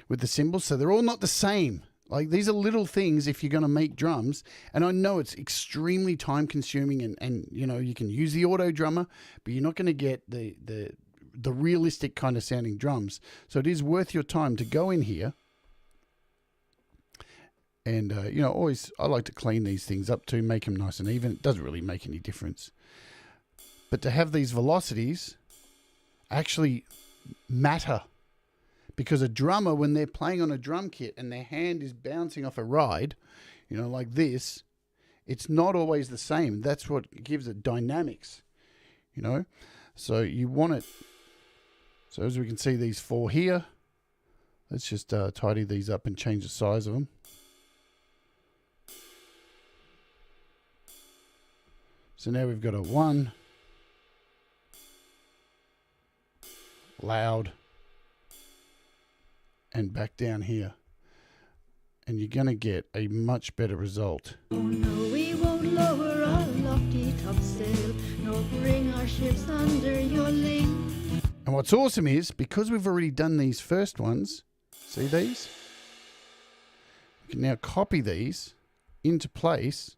with the cymbals. So they're all not the same. Like, these are little things if you're going to make drums. And I know it's extremely time consuming and you know, you can use the auto drummer, but you're not going to get the realistic kind of sounding drums. So it is worth your time to go in here. And, you know, always, I like to clean these things up too, make them nice and even. It doesn't really make any difference. But to have these velocities actually matter. Because a drummer, when they're playing on a drum kit and their hand is bouncing off a ride, you know, like this, it's not always the same. That's what gives it dynamics, you know. So you want it. So as we can see, these 4 here, let's just tidy these up and change the size of them. So now we've got a 1, loud, and back down here. And you're going to get a much better result. Oh no, we won't lower our lofty topsail, nor bring our ships under your lee. And what's awesome is, because we've already done these first ones, see these? We can now copy these into place.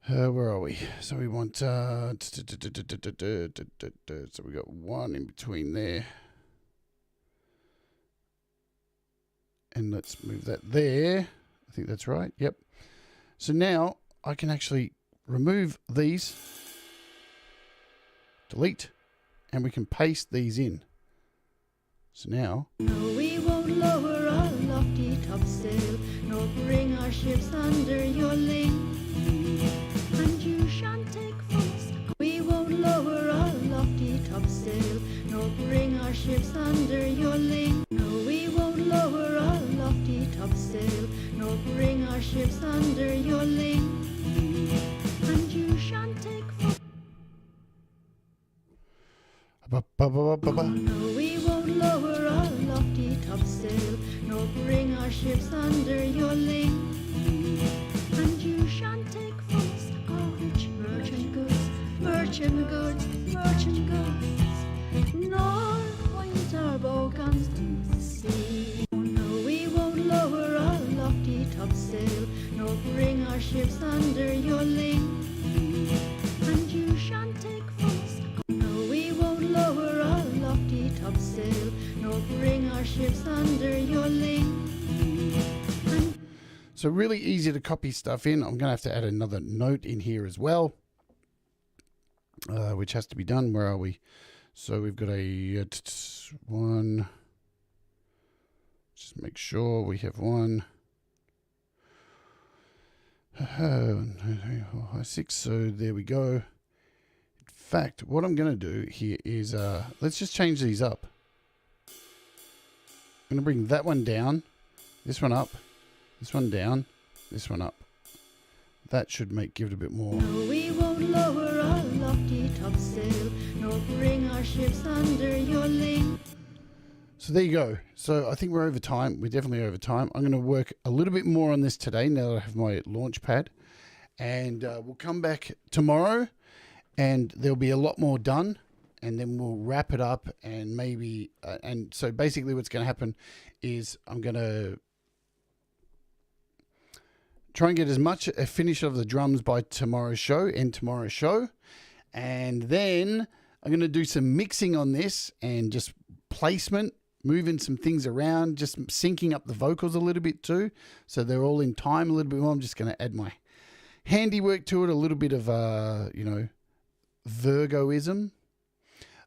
Where are we? So we want, so we got 1 in between there. And let's move that there. I think that's right. Yep. So now I can actually remove these, delete, and we can paste these in. So now, No, we won't lower our lofty topsail, nor bring our ships under your lee. And you shan't take faults. We won't lower our lofty topsail, nor bring our ships under your lee. No, we won't lower our lofty topsail, nor bring our ships under your lee. And you shan't take faults. No, we won't lower our lofty topsail, nor bring our ships under your lee. And you shan't take faults, cartage, merchant goods, merchant goods, merchant goods, nor point our bow guns to the sea. Oh no, we won't lower our lofty topsail, nor bring our ships under your lee. And you shan't take faults. No, we won't lower our lofty topsail, nor bring our ships under your lee. so really easy to copy stuff in. I'm going to have to add another note in here as well, which has to be done. Where are we? So we've got a 1. Just make sure we have 1. 6. So there we go. In fact, what I'm going to do here is, let's just change these up. I'm going to bring that one down, this one up, this one down, this one up. That should give it a bit more. No, we won't lower our lofty topsail, nor bring our ships under your lee. So there you go. So I think we're over time. We're definitely over time. I'm going to work a little bit more on this today now that I have my launch pad. And we'll come back tomorrow and there'll be a lot more done. And then we'll wrap it up and maybe... and so basically what's going to happen is I'm going to try and get as much a finish of the drums by tomorrow's show, end tomorrow's show. And then I'm going to do some mixing on this and just placement, moving some things around, just syncing up the vocals a little bit too. So they're all in time a little bit more. I'm just going to add my handiwork to it, a little bit of, you know, Virgoism.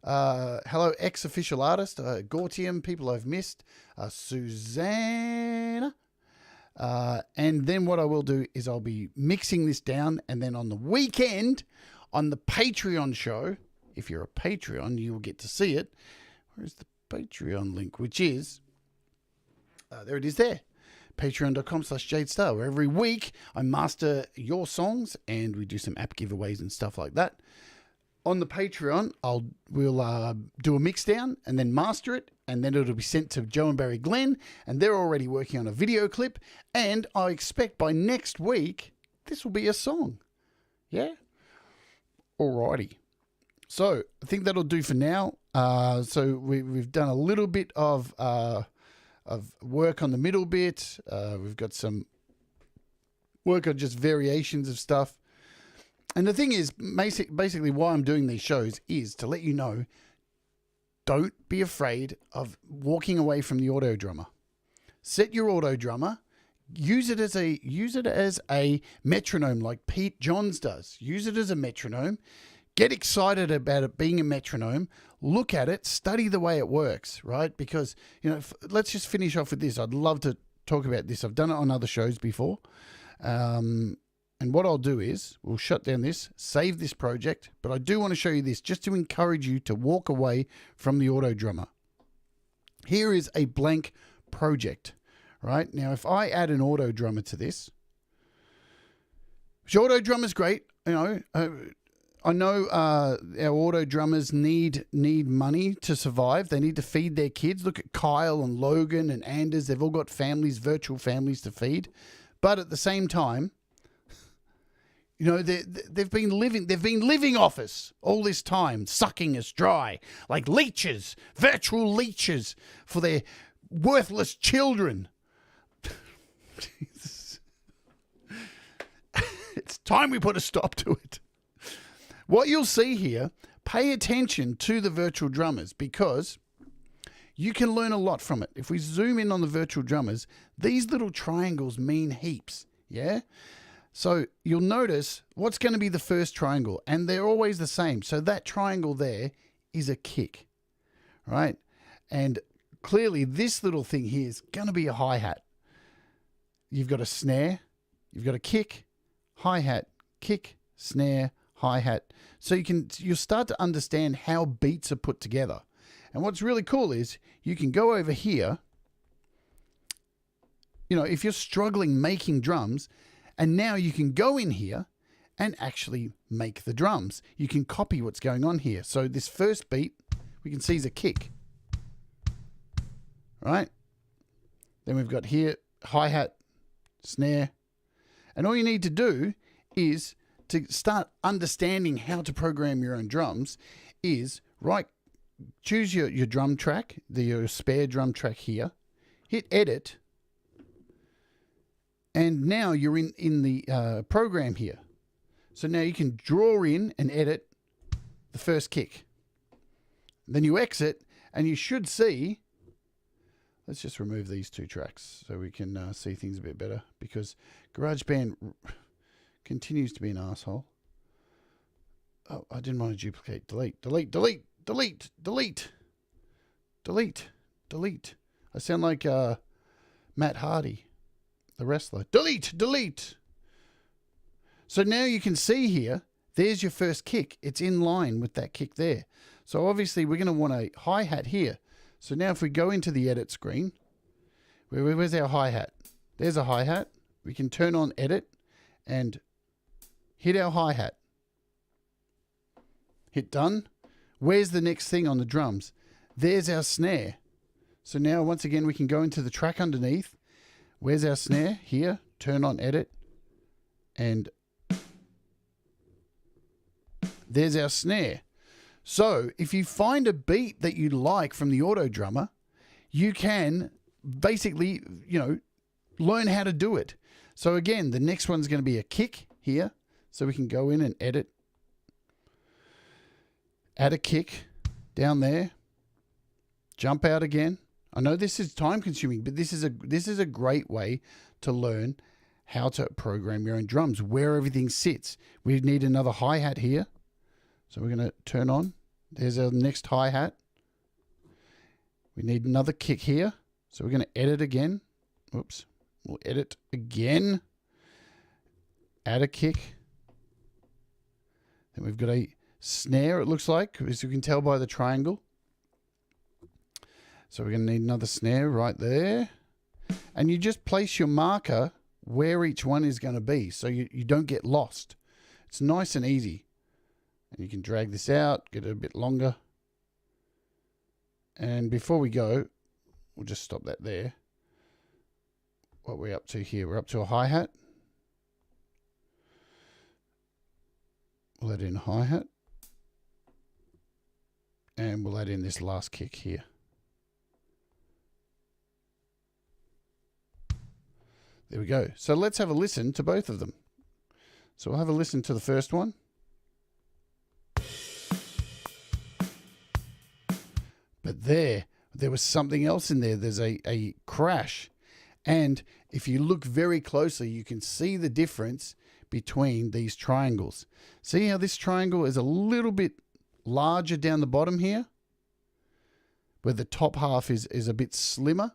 Hello, ex-official artist, Gautium, people I've missed, Susanna. And then what I will do is I'll be mixing this down, and then on the weekend, on the Patreon show, if you're a Patreon, you will get to see it. Where's the Patreon link? Which is, there it is there. Patreon.com/Jade Starr, where every week I master your songs and we do some app giveaways and stuff like that. on the Patreon, we'll do a mix down and then master it, and then it'll be sent to Joe and Barry Glenn, and they're already working on a video clip, and I expect by next week this will be a song. Yeah? Alrighty. So I think that'll do for now. So we've done a little bit of work on the middle bit. We've got some work on just variations of stuff. And the thing is, basically why I'm doing these shows is to let you know, don't be afraid of walking away from the auto drummer. Set your auto drummer, use it as a metronome like Pete Johns does. Use it as a metronome. Get excited about it being a metronome. Look at it, study the way it works, right? Because, let's just finish off with this. I'd love to talk about this. I've done it on other shows before. And what I'll do is we'll shut down this, save this project, but I do want to show you this just to encourage you to walk away from the auto drummer. Here is a blank project, right? Now, if I add an auto drummer to this, which auto drummer's great, I know our auto drummers need money to survive. They need to feed their kids. Look at Kyle and Logan and Anders. They've all got families, virtual families to feed. But at the same time, they've been living off us all this time, sucking us dry like leeches, virtual leeches for their worthless children. It's time we put a stop to it. What you'll see here, pay attention to the virtual drummers because you can learn a lot from it. If we zoom in on the virtual drummers, these little triangles mean heaps, yeah? So you'll notice what's going to be the first triangle, and they're always the same. So that triangle there is a kick, right? And clearly this little thing here is going to be a hi-hat. You've got a snare, you've got a kick, hi-hat, kick, snare, hi-hat. So you'll start to understand how beats are put together. And what's really cool is you can go over here, if you're struggling making drums, and now you can go in here and actually make the drums. You can copy what's going on here. So this first beat, we can see is a kick, right? Then we've got here, hi-hat, snare. And all you need to do is to start understanding how to program your own drums is, choose your drum track, your spare drum track here, hit edit, and now you're in the program here. So now you can draw in and edit the first kick. Then you exit, and you should see, let's just remove these two tracks so we can see things a bit better, because GarageBand continues to be an asshole. Oh, I didn't want to duplicate. Delete, delete, delete, delete, delete, delete, delete. I sound like Matt Hardy, the wrestler. Delete, delete. So now you can see here, there's your first kick. It's in line with that kick there. So obviously we're going to want a hi-hat here. So now if we go into the edit screen, where's our hi-hat? There's a hi-hat. We can turn on edit and hit our hi-hat. Hit done. Where's the next thing on the drums? There's our snare. So now once again we can go into the track underneath. Where's our snare? Here. Turn on edit. And there's our snare. So if you find a beat that you like from the auto drummer, you can basically, learn how to do it. So again, the next one's going to be a kick here. So we can go in and edit. Add a kick down there. Jump out again. I know this is time consuming, but this is a great way to learn how to program your own drums, where everything sits. We need another hi-hat here. So we're going to turn on. There's our next hi-hat. We need another kick here. So we're going to edit again. Oops. We'll edit again. Add a kick. Then we've got a snare, it looks like, as you can tell by the triangle. So we're going to need another snare right there. And you just place your marker where each one is going to be so you don't get lost. It's nice and easy. And you can drag this out, get it a bit longer. And before we go, we'll just stop that there. What we're up to here, we're up to a hi-hat. We'll add in a hi-hat. And we'll add in this last kick here. There we go. So let's have a listen to both of them. So we'll have a listen to the first one. But there was something else in there. There's a crash. And if you look very closely, you can see the difference between these triangles. See how this triangle is a little bit larger down the bottom here? Where the top half is a bit slimmer.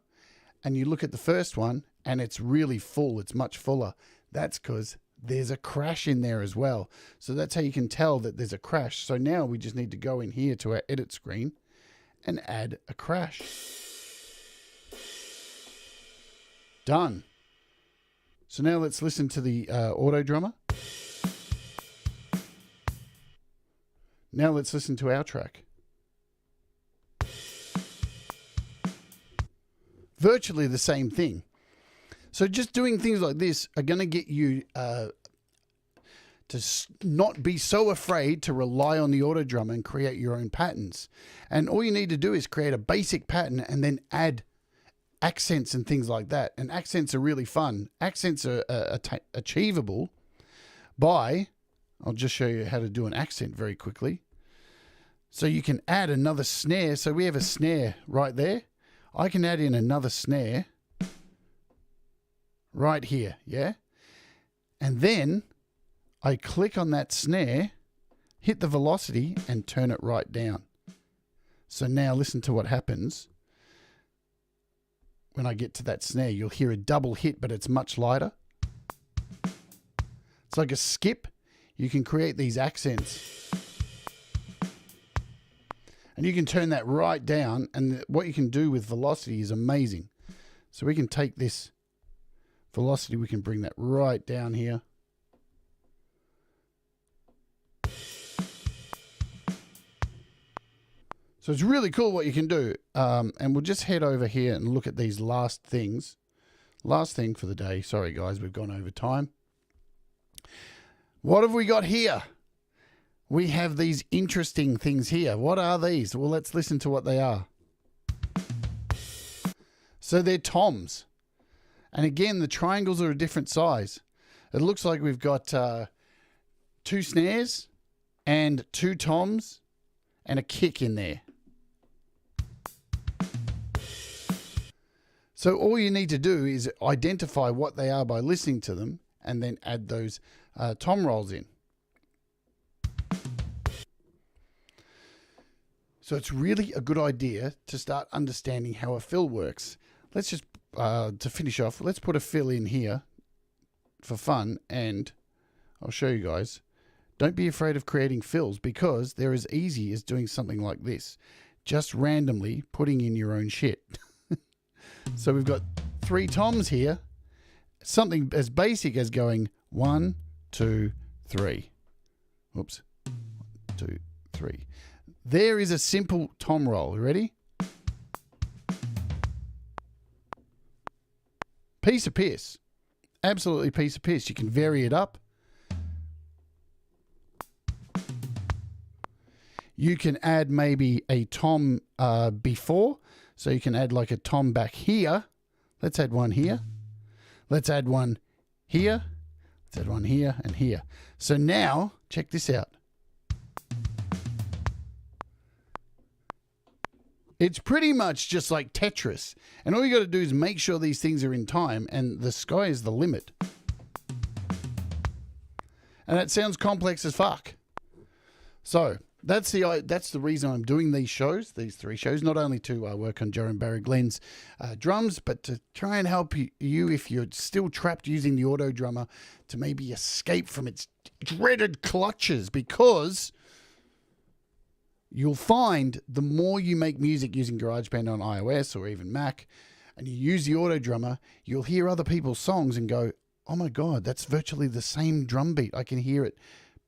And you look at the first one and it's really full. It's much fuller. That's because there's a crash in there as well. So that's how you can tell that there's a crash. So now we just need to go in here to our edit screen and add a crash. Done. So now let's listen to the auto drummer. Now let's listen to our track. Virtually the same thing. So just doing things like this are going to get you to not be so afraid to rely on the auto drummer and create your own patterns. And all you need to do is create a basic pattern and then add accents and things like that. And accents are really fun. Accents are achievable by, I'll just show you how to do an accent very quickly. So you can add another snare. So we have a snare right there. I can add in another snare right here, yeah? And then I click on that snare, hit the velocity, and turn it right down. So now listen to what happens when I get to that snare. You'll hear a double hit, but it's much lighter. It's like a skip. You can create these accents. And you can turn that right down, and what you can do with velocity is amazing. So we can take this velocity, we can bring that right down here. So it's really cool what you can do. And we'll just head over here and look at these last things. Last thing for the day. Sorry, guys, we've gone over time. What have we got here? We have these interesting things here. What are these? Well, let's listen to what they are. So they're toms. And again, the triangles are a different size. It looks like we've got 2 snares and 2 toms and a kick in there. So all you need to do is identify what they are by listening to them and then add those tom rolls in. So it's really a good idea to start understanding how a fill works. Let's just, to finish off, let's put a fill in here for fun, and I'll show you guys. Don't be afraid of creating fills, because they're as easy as doing something like this. Just randomly putting in your own shit. So we've got 3 toms here. Something as basic as going 1, 2, 3. Oops. 1, 2, 3. There is a simple tom roll. You ready? Piece of piss. Absolutely piece of piss. You can vary it up. You can add maybe a tom before. So you can add like a tom back here. Let's add one here. Let's add one here. Let's add one here and here. So now, check this out. It's pretty much just like Tetris. And all you got to do is make sure these things are in time, and the sky is the limit. And that sounds complex as fuck. So that's the reason I'm doing these shows, these 3 shows, not only to work on Joe and Barrie Glenn's drums, but to try and help you if you're still trapped using the auto drummer to maybe escape from its dreaded clutches, because you'll find the more you make music using GarageBand on iOS or even Mac, and you use the auto drummer, you'll hear other people's songs and go, oh my God, that's virtually the same drum beat. I can hear it